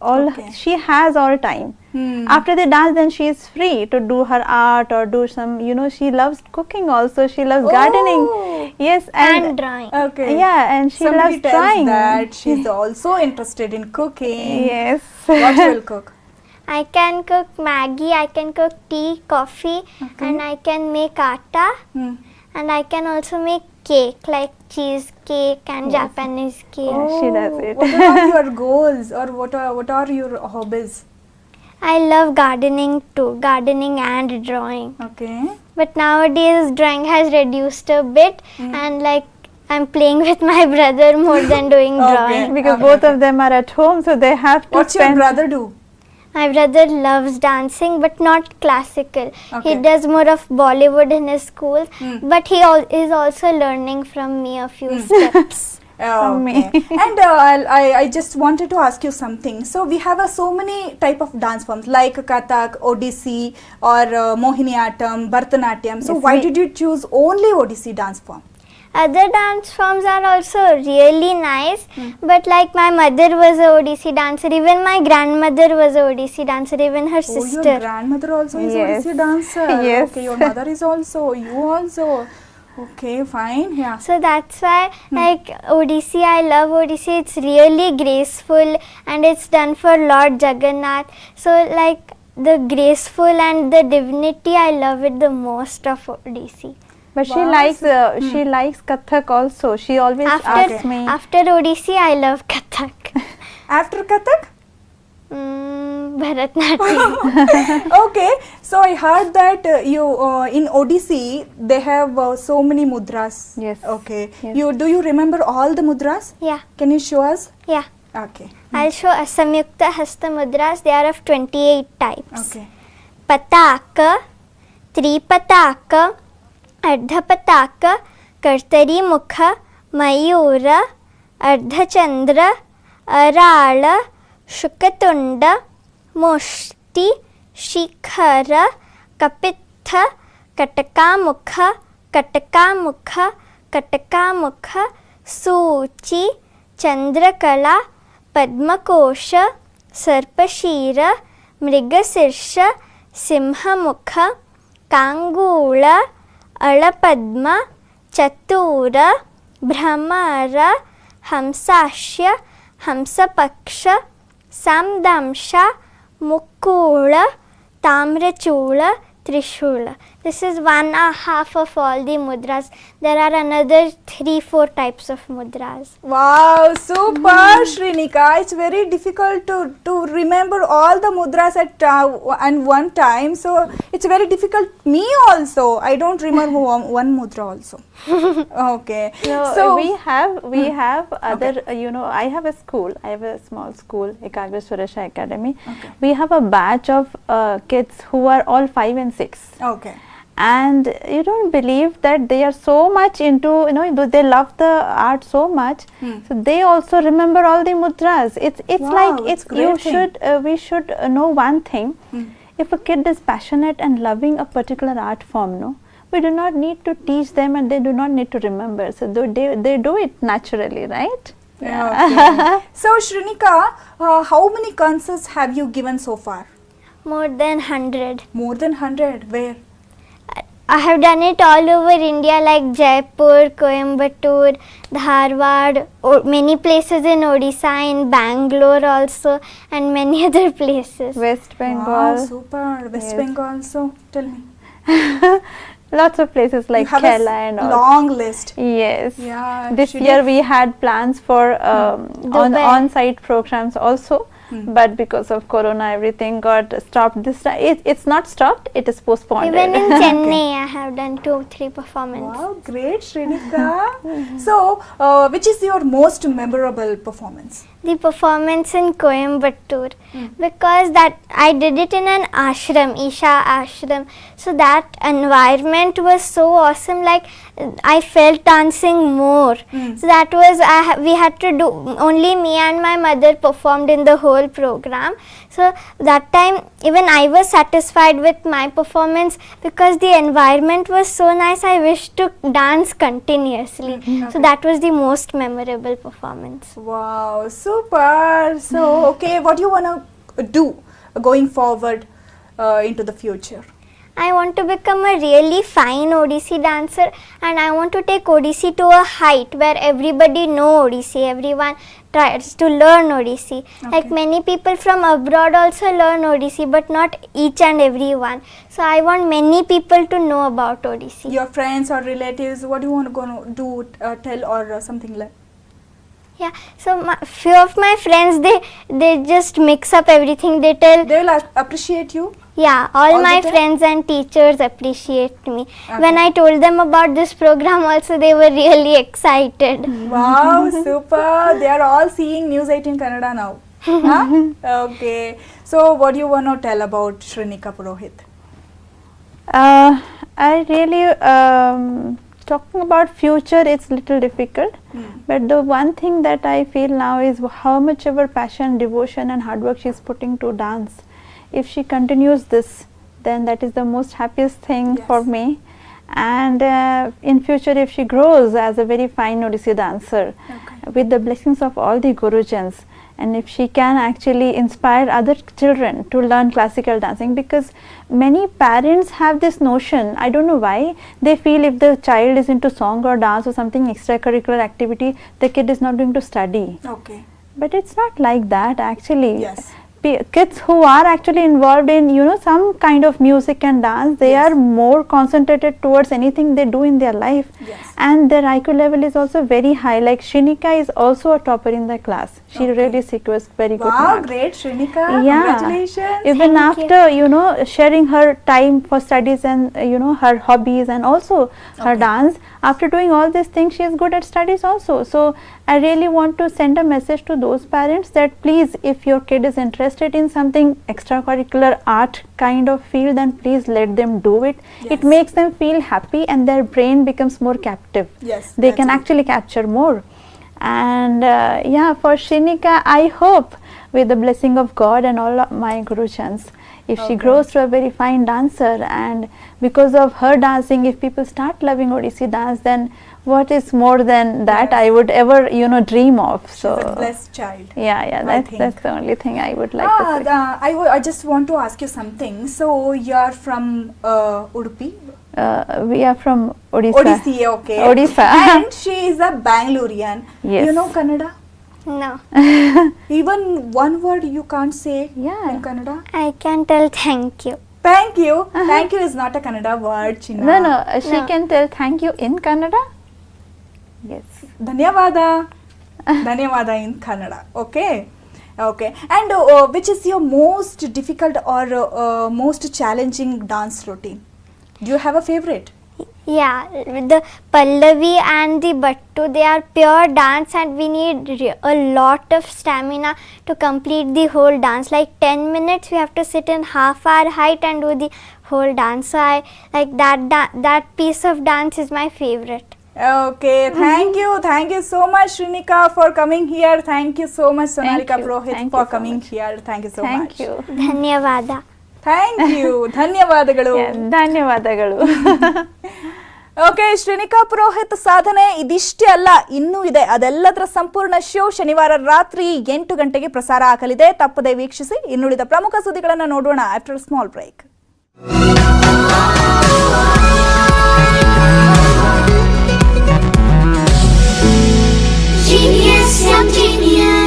She has all time. After the dance, then she is free to do her art or do some, you know, she loves cooking also, she loves gardening. Yes, and drawing. Okay. Yeah, and she Somebody loves tells drawing. that she's also interested in cooking. Yes. What you will cook? I can cook Maggi, I can cook tea, coffee, and I can make atta, and I can also make cake, like cheesecake and Japanese cake. She does it. What are your goals, or what are your hobbies? I love gardening too, gardening and drawing. Okay. But nowadays drawing has reduced a bit, and like I'm playing with my brother more than doing drawing. Because both of them are at home, so they have to What's your spend. brother do? My brother loves dancing, but not classical. Okay. He does more of Bollywood in his school, but he is also learning from me a few steps. Oh, me. okay. And I just wanted to ask you something. So we have so many type of dance forms like Kathak, Odissi, or Mohiniyattam, Bharatanatyam. So why did you choose only Odissi dance form? Other dance forms are also really nice, but like my mother was a Odissi dancer, even my grandmother was a Odissi dancer, even her Oh, sister. your grandmother also is Yes. Odissi dancer. Yes. Okay, your mother is also, you also. Okay, fine. Yeah. So that's why like Odissi, I love Odissi. It's really graceful and it's done for Lord Jagannath. So like the graceful and the divinity, I love it the most of Odissi. But she likes Kathak also. She always asks me. After Odissi, I love Kathak. After Kathak? Bharatnatyam. Okay, so I heard that you in Odissi they have so many mudras. Yes. Okay. Yes. Do you remember all the mudras? Yeah, Can you show us? yeah. Okay. I'll show Asamyukta Hasta Mudras. They are of 28 types. Okay. Pataka, Tripataka, Ardhapataka, Kartari Mukha, ಮಯೂರ ಅರ್ಧಚಂದ್ರ ಅರಾಳ ಶುಕತುಂಡ ಮುಷ್ಟಿ ಶಿಖರ ಕಪಿತ್ಥ ಕಟಕಾಮುಖ ಕಟಕಾಮುಖ ಕಟಕಾಮುಖ ಸೂಚಿ ಚಂದ್ರಕಲಾ ಪದ್ಮಕೋಶ ಸರ್ಪಶೀರ ಮೃಗಶೀರ್ಷ ಸಿಂಹಮುಖ ಕಾಂಗೂಳ ಅಳಪದ್ಮ ಚತುರ ಭ್ರಮರ ಹಂಸಾಶ್ಯ ಹಂಸಪಕ್ಷ ಸಾಂದಾಂಶ ಮುಕ್ಕೂಳ ತಾಮ್ರಚೂಳ ತ್ರಿಶೂಲ. This is 1/2 of all the mudras. There are another 3-4 types of mudras. Wow, super Shrinika. It's very difficult to remember all the mudras at and one time. So it's very difficult. Me also, I don't remember one mudra also. Okay. So we have other, you know, I have a school. I have a small school, Ekagra Suresha Academy. Okay. We have a batch of kids who are all 5 and 6. Okay. And you don't believe that they are so much into, you know, they love the art so much. So they also remember all the mudras. It's Wow, like it's great thing. we should know one thing. If a kid is passionate and loving a particular art form, no, we do not need to teach them, and they do not need to remember. So they do it naturally, right? Okay. So Shrinika, how many concerts have you given so far? More than 100. More than 100. Where? I have done it all over India, like Jaipur, Coimbatore, Dharwad, many places in Odisha, in Bangalore also, and many other places. West Bengal. Wow, super. West Yes. Bengal. So tell me. Lots of places like You have Kerala a and all. long list. Yes. Yeah. This should year you- we had plans for Dubai. on-site programs also, but because of Corona, everything got stopped. This time it's not stopped; it is postponed. Even in Chennai, I have done 2-3 performances. Wow, great, Shrinika. So, which is your most memorable performance? The performance in Coimbatore, because that I did it in an ashram, Isha ashram. So that environment was so awesome. Like I felt dancing more. So that was we had to do, only me and my mother performed in the whole program. So that time even I was satisfied with my performance, because the environment was so nice. I wished to dance continuously. So that was the most memorable performance. Wow, super. So, okay, what do you want to do going forward into the future? I want to become a really fine Odissi dancer, and I want to take Odissi to a height where everybody know Odissi, everyone tries to learn Odissi. Like many people from abroad also learn Odissi, but not each and every one. So I want many people to know about Odissi. Your friends or relatives, what do you want to go do, tell or something like? Yeah, so few of my friends, they just mix up everything. They tell, They will appreciate you. yeah, all All my the time? friends and teachers appreciate me. When I told them about this program also, they were really excited. Wow, super. They are all seeing News 18 Kannada now. Huh? Okay. So, what do you want to tell about Shrinika Purohit? I really talking about future, it's little difficult, but the one thing that I feel now is how much ever passion, devotion and hard work she's putting to dance. If she continues this, then that is the most happiest thing for me. And in future, if she grows as a very fine Odissi dancer with the blessings of all the Gurujans, and if she can actually inspire other children to learn classical dancing, because many parents have this notion, I don't know why, they feel if the child is into song or dance or something extracurricular activity, the kid is not going to study. Okay. But it's not like that actually. Yes. Kids who are actually involved in, you know, some kind of music and dance, they are more concentrated towards anything they do in their life. Yes. And their IQ level is also very high. Like Shrinika is also a topper in the class. She really secures very good Wow, marks. great, Shrinika. Yeah. Congratulations. Even after, you know, sharing her time for studies and, you know, her hobbies and also her dance, after doing all these things, she is good at studies also. So I really want to send a message to those parents that please, if your kid is interested interested in something extracurricular art kind of field, then please let them do it. Yes. It makes them feel happy and their brain becomes more captive. Yes, They that's can it. actually capture more. And for Shrinika, I hope with the blessing of God and all of my Guruchans, if she grows to a very fine dancer, and because of her dancing, if people start loving Odissi dance, then what is more than that I would ever, dream of. So She's a blessed child. yeah, I that's the only thing I would like to say. I just want to ask you something. So you're from Udupi? We are from Odisha. Odissi, okay. Odisha. And she is a Bangalorean. Yes. You know Kannada? No, Even one word you can't say Yeah. in Kannada? I can tell thank you. Thank you. Thank you is not a Kannada word, Chinna. No, she No. can tell thank you in Kannada. Yes. Dhanyavada. Dhanyavada in Kannada. Okay. Okay. And which is your most difficult or most challenging dance routine? Do you have a favorite? Yeah, the Pallavi and the Battu, they are pure dance, and we need a lot of stamina to complete the whole dance. Like 10 minutes, we have to sit in half our height and do the whole dance. So I like that piece of dance is my favorite. Okay, thank you so much, Shrinika, for coming here. Thank you so much, Sonalika you. Purohit, Thank for you so coming much. here. Thank you so Thank much. you. Dhanyavada. Thank you. ಧನ್ಯವಾದಗಳು. Yeah, ಧನ್ಯವಾದಗಳು. Okay, Shrinika Purohit ಸಾಧನೆ ಇದಿಷ್ಟೇ ಅಲ್ಲ, ಇನ್ನೂ ಇದೆ. ಅದೆಲ್ಲದರ ಸಂಪೂರ್ಣ show ಶನಿವಾರ ರಾತ್ರಿ 8 ಗಂಟೆಗೆ ಪ್ರಸಾರ ಆಗಲಿದೆ. ತಪ್ಪದೆ ವೀಕ್ಷಿಸಿ. ಇನ್ನುಳಿದ ಪ್ರಮುಖ ಸುದ್ದಿಗಳನ್ನು ನೋಡೋಣ after small break. Genius, young genius.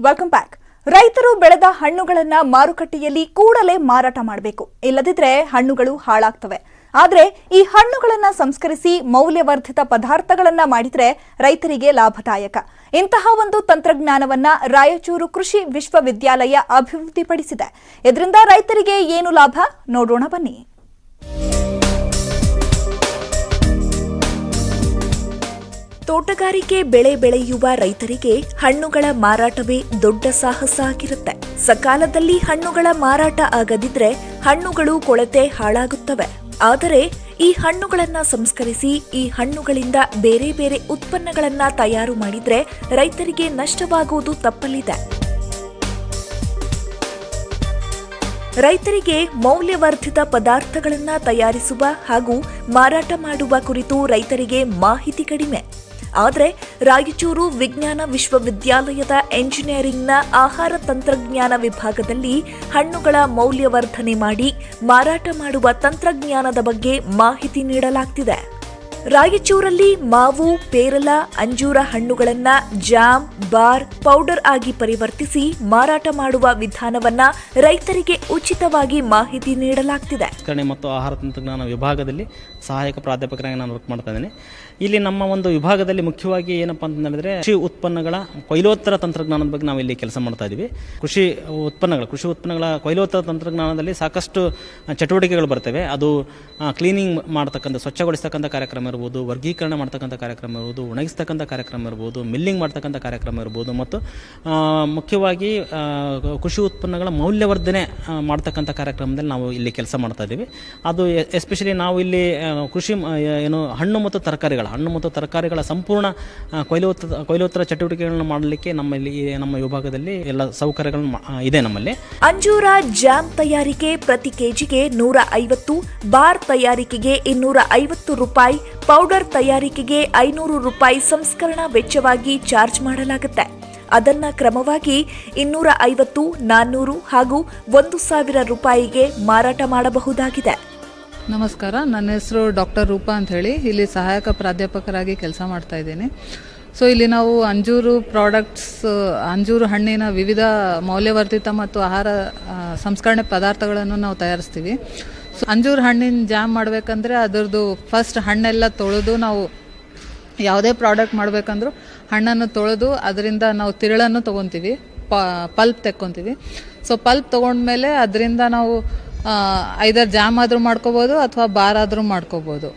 Welcome back. ರೈತರು ಬೆಳೆದ ಹಣ್ಣುಗಳನ್ನ ಮಾರುಕಟ್ಟೆಯಲ್ಲಿ ಕೂಡಲೇ ಮಾರಾಟ ಮಾಡಬೇಕು, ಇಲ್ಲದಿದ್ರೆ ಹಣ್ಣುಗಳು ಹಾಳಾಗ್ತವೆ. ಆದರೆ ಈ ಹಣ್ಣುಗಳನ್ನ ಸಂಸ್ಕರಿಸಿ ಮೌಲ್ಯವರ್ಧಿತ ಪದಾರ್ಥಗಳನ್ನ ಮಾಡಿದ್ರೆ ರೈತರಿಗೆ ಲಾಭದಾಯಕ. ಇಂತಹ ಒಂದು ತಂತ್ರಜ್ಞಾನವನ್ನ ರಾಯಚೂರು ಕೃಷಿ ವಿಶ್ವವಿದ್ಯಾಲಯ ಅಭಿವೃದ್ಧಿಪಡಿಸಿದೆ. ಇದರಿಂದ ರೈತರಿಗೆ ಏನು ಲಾಭ ನೋಡೋಣ ಬನ್ನಿ. ತೋಟಗಾರಿಕೆ ಬೆಳೆ ಬೆಳೆಯುವ ರೈತರಿಗೆ ಹಣ್ಣುಗಳ ಮಾರಾಟವೇ ದೊಡ್ಡ ಸಾಹಸ ಆಗಿರುತ್ತೆ. ಸಕಾಲದಲ್ಲಿ ಹಣ್ಣುಗಳ ಮಾರಾಟ ಆಗದಿದ್ರೆ ಹಣ್ಣುಗಳು ಕೊಳೆತೆ ಹಾಳಾಗುತ್ತವೆ. ಆದರೆ ಈ ಹಣ್ಣುಗಳನ್ನ ಸಂಸ್ಕರಿಸಿ ಈ ಹಣ್ಣುಗಳಿಂದ ಬೇರೆ ಬೇರೆ ಉತ್ಪನ್ನಗಳನ್ನ ತಯಾರು ಮಾಡಿದ್ರೆ ರೈತರಿಗೆ ನಷ್ಟವಾಗುವುದು ತಪ್ಪಲಿದೆ. ರೈತರಿಗೆ ಮೌಲ್ಯವರ್ಧಿತ ಪದಾರ್ಥಗಳನ್ನ ತಯಾರಿಸುವ ಹಾಗೂ ಮಾರಾಟ ಮಾಡುವ ಕುರಿತು ರೈತರಿಗೆ ಮಾಹಿತಿ ಕಡಿಮೆ. ಆದರೆ ರಾಯಚೂರು ವಿಜ್ಞಾನ ವಿಶ್ವವಿದ್ಯಾಲಯದ ಎಂಜಿನಿಯರಿಂಗ್ನ ಆಹಾರ ತಂತ್ರಜ್ಞಾನ ವಿಭಾಗದಲ್ಲಿ ಹಣ್ಣುಗಳ ಮೌಲ್ಯವರ್ಧನೆ ಮಾಡಿ ಮಾರಾಟ ಮಾಡುವ ತಂತ್ರಜ್ಞಾನದ ಬಗ್ಗೆ ಮಾಹಿತಿ ನೀಡಲಾಗ್ತಿದೆ. ರಾಯಚೂರಲ್ಲಿ ಮಾವು, ಪೇರಲ, ಅಂಜೂರ ಹಣ್ಣುಗಳನ್ನ ಜಾಮ್, ಬಾರ್, ಪೌಡರ್ ಆಗಿ ಪರಿವರ್ತಿಸಿ ಮಾರಾಟ ಮಾಡುವ ವಿಧಾನವನ್ನ ರೈತರಿಗೆ ಉಚಿತವಾಗಿ ಮಾಹಿತಿ ನೀಡಲಾಗ್ತಿದೆ. ಮತ್ತು ಆಹಾರ ತಂತ್ರಜ್ಞಾನ ವಿಭಾಗದಲ್ಲಿ ಸಹಾಯಕ ಪ್ರಾಧ್ಯಾಪಕರಾಗಿ ನಾನು ವರ್ಕ್ ಮಾಡ್ತಾ ಇದ್ದೇನೆ. ಇಲ್ಲಿ ನಮ್ಮ ಒಂದು ವಿಭಾಗದಲ್ಲಿ ಮುಖ್ಯವಾಗಿ ಏನಪ್ಪಾ ಅಂತ ಹೇಳಿದ್ರೆ ಕೃಷಿ ಉತ್ಪನ್ನಗಳ ಕೊಯ್ಲೋತ್ತರ ತಂತ್ರಜ್ಞಾನದ ಬಗ್ಗೆ ನಾವು ಇಲ್ಲಿ ಕೆಲಸ ಮಾಡ್ತಾ ಇದ್ದೀವಿ. ಕೃಷಿ ಉತ್ಪನ್ನಗಳ ಕೊಯ್ಲೋತ್ತರ ತಂತ್ರಜ್ಞಾನದಲ್ಲಿ ಸಾಕಷ್ಟು ಚಟುವಟಿಕೆಗಳು ಬರ್ತವೆ. ಅದು ಕ್ಲೀನಿಂಗ್ ಮಾಡ್ತಕ್ಕಂಥ, ಸ್ವಚ್ಛಗೊಳಿಸ್ತಕ್ಕಂಥ ಕಾರ್ಯಕ್ರಮ ಇರ್ಬೋದು, ವರ್ಗೀಕರಣ ಮಾಡ್ತಕ್ಕಂಥ ಕಾರ್ಯಕ್ರಮ ಇರ್ಬೋದು, ಒಣಗಿಸ್ತಕ್ಕಂಥ ಕಾರ್ಯಕ್ರಮ ಇರ್ಬೋದು, ಮಿಲ್ಲಿಂಗ್ ಮಾಡ್ತಕ್ಕಂಥ ಕಾರ್ಯಕ್ರಮ ಇರ್ಬೋದು, ಮತ್ತು ಮುಖ್ಯವಾಗಿ ಕೃಷಿ ಉತ್ಪನ್ನಗಳ ಮೌಲ್ಯವರ್ಧನೆ ಮಾಡ್ತಕ್ಕಂಥ ಕಾರ್ಯಕ್ರಮದಲ್ಲಿ ನಾವು ಇಲ್ಲಿ ಕೆಲಸ ಮಾಡ್ತಾ ಇದ್ದೀವಿ. ಅದು ಎಸ್ಪೆಷಲಿ ನಾವು ಇಲ್ಲಿ ಕೃಷಿ ಹಣ್ಣು ಮತ್ತು ತರಕಾರಿಗಳ ಸಂಪೂರ್ಣ ಕೊಯ್ಲೋತ್ತರ ಚಟುವಟಿಕೆಗಳನ್ನು ಮಾಡಲಿಕ್ಕೆ ನಮ್ಮ ವಿಭಾಗದಲ್ಲಿ ಎಲ್ಲ ಸೌಕರ್ಯಗಳು ಇದೆ ನಮ್ಮಲ್ಲಿ. ಅಂಜೂರ ಜಾಮ್ ತಯಾರಿಕೆ ಪ್ರತಿ ಕೆಜಿಗೆ 150, ಬಾರ್ ತಯಾರಿಕೆಗೆ 250 ರೂಪಾಯಿ, ಪೌಡರ್ ತಯಾರಿಕೆಗೆ 500 ರೂಪಾಯಿ ಸಂಸ್ಕರಣಾ ವೆಚ್ಚವಾಗಿ ಚಾರ್ಜ್ ಮಾಡಲಾಗುತ್ತೆ. ಅದನ್ನ ಕ್ರಮವಾಗಿ 250, 400 ಹಾಗೂ 1000 ರೂಪಾಯಿಗೆ ಮಾರಾಟ ಮಾಡಬಹುದಾಗಿದೆ. ನಮಸ್ಕಾರ, ನನ್ನ ಹೆಸರು ಡಾಕ್ಟರ್ ರೂಪಾ ಅಂತ ಹೇಳಿ ಇಲ್ಲಿ ಸಹಾಯಕ ಪ್ರಾಧ್ಯಾಪಕರಾಗಿ ಕೆಲಸ ಮಾಡ್ತಾ ಇದ್ದೀನಿ. ಸೊ ಇಲ್ಲಿ ನಾವು ಅಂಜೂರು ಹಣ್ಣಿನ ವಿವಿಧ ಮೌಲ್ಯವರ್ಧಿತ ಮತ್ತು ಆಹಾರ ಸಂಸ್ಕರಣೆ ಪದಾರ್ಥಗಳನ್ನು ನಾವು ತಯಾರಿಸ್ತೀವಿ. ಸೊ ಅಂಜೂರು ಹಣ್ಣಿನ ಜಾಮ್ ಮಾಡಬೇಕಂದ್ರೆ ಅದರದ್ದು ಫಸ್ಟ್ ಹಣ್ಣೆಲ್ಲ ತೊಳೆದು, ನಾವು ಯಾವುದೇ ಪ್ರಾಡಕ್ಟ್ ಮಾಡಬೇಕಂದ್ರೂ ಹಣ್ಣನ್ನು ತೊಳೆದು ಅದರಿಂದ ನಾವು ತಿರುಳನ್ನು ತೊಗೊತೀವಿ, ಪಲ್ಪ್ ತೆಕ್ಕೊತೀವಿ. ಸೊ ಸೊ ಪಲ್ಪ್ ತೊಗೊಂಡ್ಮೇಲೆ ಅದರಿಂದ ನಾವು ಐದರ್ ಜಾಮ್ ಆದರೂ ಮಾಡ್ಕೋಬೋದು ಅಥವಾ ಬಾರ್ ಆದರೂ ಮಾಡ್ಕೋಬೋದು.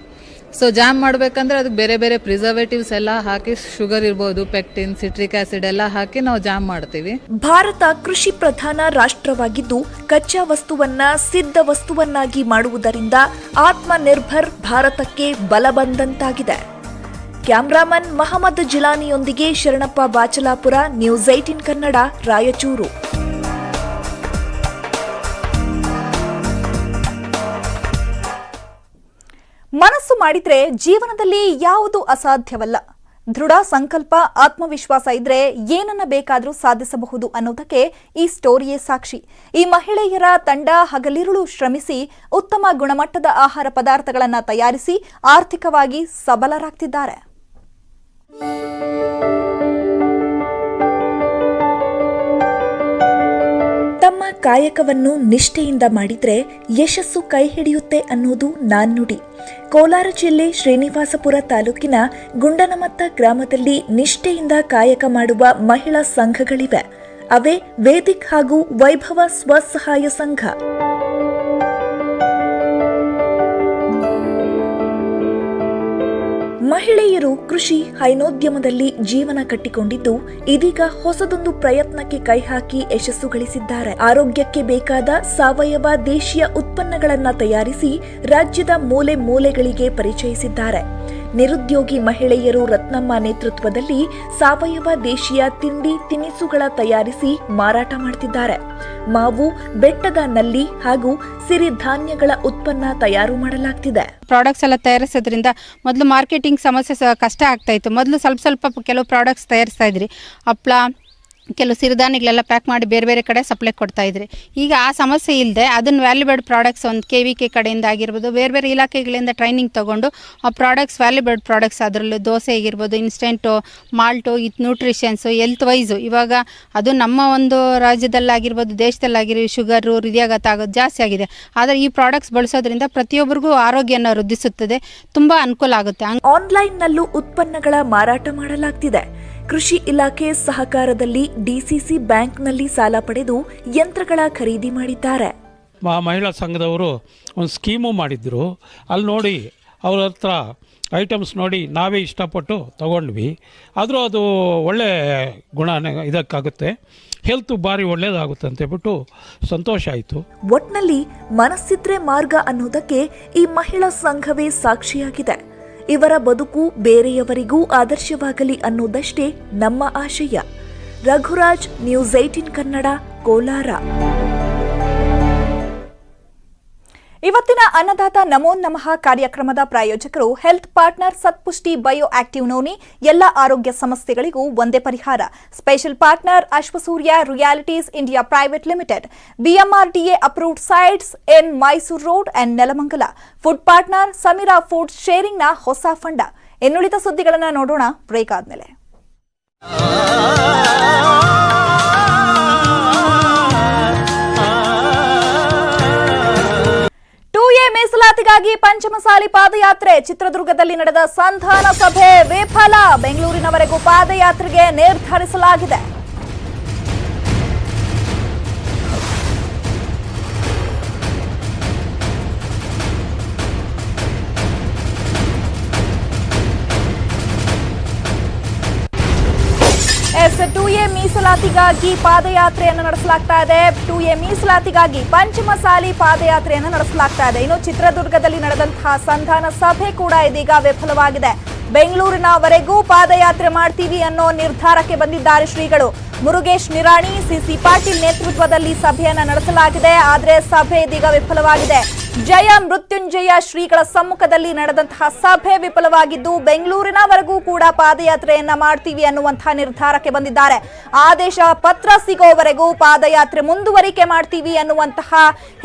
ಸೊ ಜಾಮ್ ಮಾಡಬೇಕಂದ್ರೆ ಅದಕ್ಕೆ ಬೇರೆ ಬೇರೆ ಪ್ರಿಸರ್ವೇಟಿವ್ಸ್ ಎಲ್ಲ ಹಾಕಿ, ಶುಗರ್ ಇರ್ಬೋದು, ಪೆಕ್ಟಿನ್, ಸಿಟ್ರಿಕ್ ಆಸಿಡ್ ಎಲ್ಲ ಹಾಕಿ ನಾವು ಜಾಮ್ ಮಾಡ್ತೀವಿ. ಭಾರತ ಕೃಷಿ ಪ್ರಧಾನ ರಾಷ್ಟ್ರವಾಗಿದ್ದು ಕಚ್ಚಾ ವಸ್ತುವನ್ನ ಸಿದ್ಧ ವಸ್ತುವನ್ನಾಗಿ ಮಾಡುವುದರಿಂದ ಆತ್ಮನಿರ್ಭರ್ ಭಾರತಕ್ಕೆ ಬಲ ಬಂದಂತಾಗಿದೆ. ಕ್ಯಾಮ್ರಾಮನ್ ಮಹಮ್ಮದ್ ಜಿಲಾನಿಯೊಂದಿಗೆ ಶರಣಪ್ಪ ಬಾಚಲಾಪುರ, ನ್ಯೂಸ್ 18 ಕನ್ನಡ, ರಾಯಚೂರು. ಮನಸ್ಸು ಮಾಡಿದ್ರೆ ಜೀವನದಲ್ಲಿ ಯಾವುದು ಅಸಾಧ್ಯವಲ್ಲ. ದೃಢ ಸಂಕಲ್ಪ, ಆತ್ಮವಿಶ್ವಾಸ ಇದ್ರೆ ಏನನ್ನ ಬೇಕಾದರೂ ಸಾಧಿಸಬಹುದು ಅನ್ನೋದಕ್ಕೆ ಈ ಸ್ಟೋರಿಯೇ ಸಾಕ್ಷಿ. ಈ ಮಹಿಳೆಯರ ತಂಡ ಹಗಲಿರುಳು ಶ್ರಮಿಸಿ ಉತ್ತಮ ಗುಣಮಟ್ಟದ ಆಹಾರ ಪದಾರ್ಥಗಳನ್ನು ತಯಾರಿಸಿ ಆರ್ಥಿಕವಾಗಿ ಸಬಲರಾಗ್ತಿದ್ದಾರೆ. ತಮ್ಮ ಕಾಯಕವನ್ನು ನಿಷ್ಠೆಯಿಂದ ಮಾಡಿದ್ರೆ ಯಶಸ್ಸು ಕೈ ಹಿಡಿಯುತ್ತೆ ಅನ್ನೋದು ನಾಣ್ಣುಡಿ. ಕೋಲಾರ ಜಿಲ್ಲೆ ಶ್ರೀನಿವಾಸಪುರ ತಾಲೂಕಿನ ಗುಂಡನಮತ್ತ ಗ್ರಾಮದಲ್ಲಿ ನಿಷ್ಠೆಯಿಂದ ಕಾಯಕ ಮಾಡುವ ಮಹಿಳಾ ಸಂಘಗಳಿವೆ. ಅವೇ ವೇದಿಕ್ ಹಾಗೂ ವೈಭವ ಸ್ವಸಹಾಯ ಸಂಘ. ಮಹಿಳೆಯರು ಕೃಷಿ ಹೈನೋದ್ಯಮದಲ್ಲಿ ಜೀವನ ಕಟ್ಟಿಕೊಂಡಿದ್ದು ಇದೀಗ ಹೊಸದೊಂದು ಪ್ರಯತ್ನಕ್ಕೆ ಕೈ ಹಾಕಿ ಯಶಸ್ಸು ಗಳಿಸಿದ್ದಾರೆ. ಆರೋಗ್ಯಕ್ಕೆ ಬೇಕಾದ ಸಾವಯವ ದೇಶೀಯ ಉತ್ಪನ್ನಗಳನ್ನು ತಯಾರಿಸಿ ರಾಜ್ಯದ ಮೂಲೆ ಮೂಲೆಗಳಿಗೆ ಪರಿಚಯಿಸಿದ್ದಾರೆ. ನಿರುದ್ಯೋಗಿ ಮಹಿಳೆಯರು ರತ್ನಮ್ಮ ನೇತೃತ್ವದಲ್ಲಿ ಸಾವಯವ ದೇಶೀಯ ತಿಂಡಿ ತಿನಿಸುಗಳ ತಯಾರಿಸಿ ಮಾರಾಟ ಮಾಡುತ್ತಿದ್ದಾರೆ. ಮಾವು, ಬೆಟ್ಟದ ನಲ್ಲಿ ಹಾಗೂ ಸಿರಿಧಾನ್ಯಗಳ ಉತ್ಪನ್ನ ತಯಾರು ಮಾಡಲಾಗ್ತಿದೆ. ಪ್ರಾಡಕ್ಟ್ಸ್ ಎಲ್ಲ ತಯಾರಿಸೋದ್ರಿಂದ ಮೊದಲು ಮಾರ್ಕೆಟಿಂಗ್ ಸಮಸ್ಯೆ ಕಷ್ಟ ಆಗ್ತಾ ಇತ್ತು. ಮೊದಲು ಸ್ವಲ್ಪ ಕೆಲವು ಪ್ರಾಡಕ್ಟ್ಸ್ ತಯಾರಿಸ್ತಾ ಇದ್ರಿ. ಹಪ್ಪಳ, ಕೆಲವು ಸಿರಿಧಾನ್ಯಗಳೆಲ್ಲ ಪ್ಯಾಕ್ ಮಾಡಿ ಬೇರೆ ಬೇರೆ ಕಡೆ ಸಪ್ಲೈ ಕೊಡ್ತಾ ಇದ್ರಿ. ಈಗ ಆ ಸಮಸ್ಯೆ ಇಲ್ಲದೆ ಅದನ್ನು ವ್ಯಾಲ್ಯೂಬೆಡ್ ಪ್ರಾಡಕ್ಟ್ಸ್ ಒಂದು KVK ಕಡೆಯಿಂದ ಆಗಿರ್ಬೋದು, ಬೇರೆ ಬೇರೆ ಇಲಾಖೆಗಳಿಂದ ಟ್ರೈನಿಂಗ್ ತೊಗೊಂಡು ಆ ಪ್ರಾಡಕ್ಟ್ಸ್ ವ್ಯಾಲ್ಯೂಬೆಡ್ ಪ್ರಾಡಕ್ಟ್ಸ್, ಅದರಲ್ಲೂ ದೋಸೆ ಆಗಿರ್ಬೋದು, instant, malt, nutritions, health wise. ಇವಾಗ ಅದು ನಮ್ಮ ಒಂದು ರಾಜ್ಯದಲ್ಲಾಗಿರ್ಬೋದು, ದೇಶದಲ್ಲಾಗಿರೋ ಶುಗರು, ಹೃದಯಾಘಾತ ಆಗೋದು ಜಾಸ್ತಿ ಆಗಿದೆ. ಆದರೆ ಈ ಪ್ರಾಡಕ್ಟ್ಸ್ ಬಳಸೋದ್ರಿಂದ ಪ್ರತಿಯೊಬ್ಬರಿಗೂ ಆರೋಗ್ಯನ ವೃದ್ಧಿಸುತ್ತದೆ, ತುಂಬ ಅನುಕೂಲ ಆಗುತ್ತೆ. ಆನ್ಲೈನ್ನಲ್ಲೂ ಉತ್ಪನ್ನಗಳ ಮಾರಾಟ ಮಾಡಲಾಗ್ತಿದೆ. ಕೃಷಿ ಇಲಾಖೆ ಸಹಕಾರದಲ್ಲಿ DCC ಬ್ಯಾಂಕ್ನಲ್ಲಿ ಸಾಲ ಪಡೆದು ಯಂತ್ರಗಳ ಖರೀದಿ ಮಾಡಿದ್ದಾರೆ. ಮಹಿಳಾ ಸಂಘದವರು ಒಂದು ಸ್ಕೀಮು ಮಾಡಿದ್ರು. ಅಲ್ಲಿ ನೋಡಿ ಅವ್ರ ಹತ್ರ ಐಟಮ್ಸ್ ನೋಡಿ ನಾವೇ ಇಷ್ಟಪಟ್ಟು ತಗೊಂಡ್ವಿ. ಆದರೂ ಅದು ಒಳ್ಳೆ ಗುಣ ಇದಕ್ಕಾಗುತ್ತೆ, ಹೆಲ್ತ್ ಭಾರಿ ಒಳ್ಳೇದಾಗುತ್ತೆ ಅಂತೇಳ್ಬಿಟ್ಟು ಸಂತೋಷ ಆಯಿತು. ಒಟ್ನಲ್ಲಿ ಮನಸ್ಸಿದ್ರೆ ಮಾರ್ಗ ಅನ್ನೋದಕ್ಕೆ ಈ ಮಹಿಳಾ ಸಂಘವೇ ಸಾಕ್ಷಿಯಾಗಿದೆ. ಇವರ ಬದುಕು ಬೇರೆಯವರಿಗೂ ಆದರ್ಶವಾಗಲಿ ಅನ್ನೋದಷ್ಟೇ ನಮ್ಮ ಆಶಯ. ರಘುರಾಜ್, ನ್ಯೂಸ್ 18 ಕನ್ನಡ, ಕೋಲಾರ. ಇವತ್ತಿನ ಅನ್ನದಾತ ನಮೋ ನಮಃ ಕಾರ್ಯಕ್ರಮದ ಪ್ರಾಯೋಜಕರು health partner Satpushti bio active noni. ಎಲ್ಲ ಆರೋಗ್ಯ ಸಮಸ್ಯೆಗಳಿಗೂ ಒಂದೇ ಪರಿಹಾರ. Special partner Ashwasurya realities India private limited. BMRDA approved sites in Mysuru road and Nelamangala. Food partner Sameera food ಶೇರಿಂಗ್ನ ಹೊಸ ಫಂಡ. ಇನ್ನುಳಿದ ಸುದ್ದಿಗಳನ್ನು ನೋಡೋಣ ಬ್ರೇಕ್ ಆದ್ಮೇಲೆ. 2A ಮೀಸಲಾತಿಗಾಗಿ ಪಂಚಮಸಾಲಿ ಪಾದಯಾತ್ರೆ. ಚಿತ್ರದುರ್ಗದಲ್ಲಿ ನಡೆದ ಸಂಧಾನ ಸಭೆ ವಿಫಲ. ಬೆಂಗಳೂರಿನವರೆಗೂ ಪಾದಯಾತ್ರೆಗೆ ನಿರ್ಧರಿಸಲಾಗಿದೆ. ಟೂಎ ಮೀಸಲಾತಿಗಾಗಿ ಪಾದಯಾತ್ರೆಯನ್ನು ನಡೆಸಲಾಗ್ತಾ ಇದೆ. 2A ಮೀಸಲಾತಿಗಾಗಿ ಪಂಚಮಸಾಲಿ ಪಾದಯಾತ್ರೆಯನ್ನು ನಡೆಸಲಾಗ್ತಾ ಇದೆ. ಇನ್ನು ಚಿತ್ರದುರ್ಗದಲ್ಲಿ ನಡೆದಂತಹ ಸಂಧಾನ ಸಭೆ ಕೂಡ ಇದೀಗ ವಿಫಲವಾಗಿದೆ. ಬೆಂಗಳೂರಿನವರೆಗೂ ಪಾದಯಾತ್ರೆ ಮಾಡ್ತೀವಿ ಅನ್ನೋ ನಿರ್ಧಾರಕ್ಕೆ ಬಂದಿದ್ದಾರೆ ಶ್ರೀಗಳು. ಮುರುಗೇಶ್ ನಿರಾಣಿ, ಸಿಸಿ ಪಾಟೀಲ್ ನೇತೃತ್ವದಲ್ಲಿ ಸಭೆಯನ್ನು ನಡೆಸಲಾಗಿದೆ. ಆದರೆ ಸಭೆ ಇದೀಗ ವಿಫಲವಾಗಿದೆ. ಜಯ ಮೃತ್ಯುಂಜಯ ಶ್ರೀಗಳ ಸಮ್ಮುಖದಲ್ಲಿ ನಡೆದಂತಹ ಸಭೆ ವಿಫಲವಾಗಿದ್ದು ಬೆಂಗಳೂರಿನವರೆಗೂ ಕೂಡ ಪಾದಯಾತ್ರೆಯನ್ನ ಮಾಡ್ತೀವಿ ಅನ್ನುವಂತಹ ನಿರ್ಧಾರಕ್ಕೆ ಬಂದಿದ್ದಾರೆ. ಆದೇಶ ಪತ್ರ ಸಿಗೋವರೆಗೂ ಪಾದಯಾತ್ರೆ ಮುಂದುವರಿಕೆ ಮಾಡ್ತೀವಿ ಅನ್ನುವಂತಹ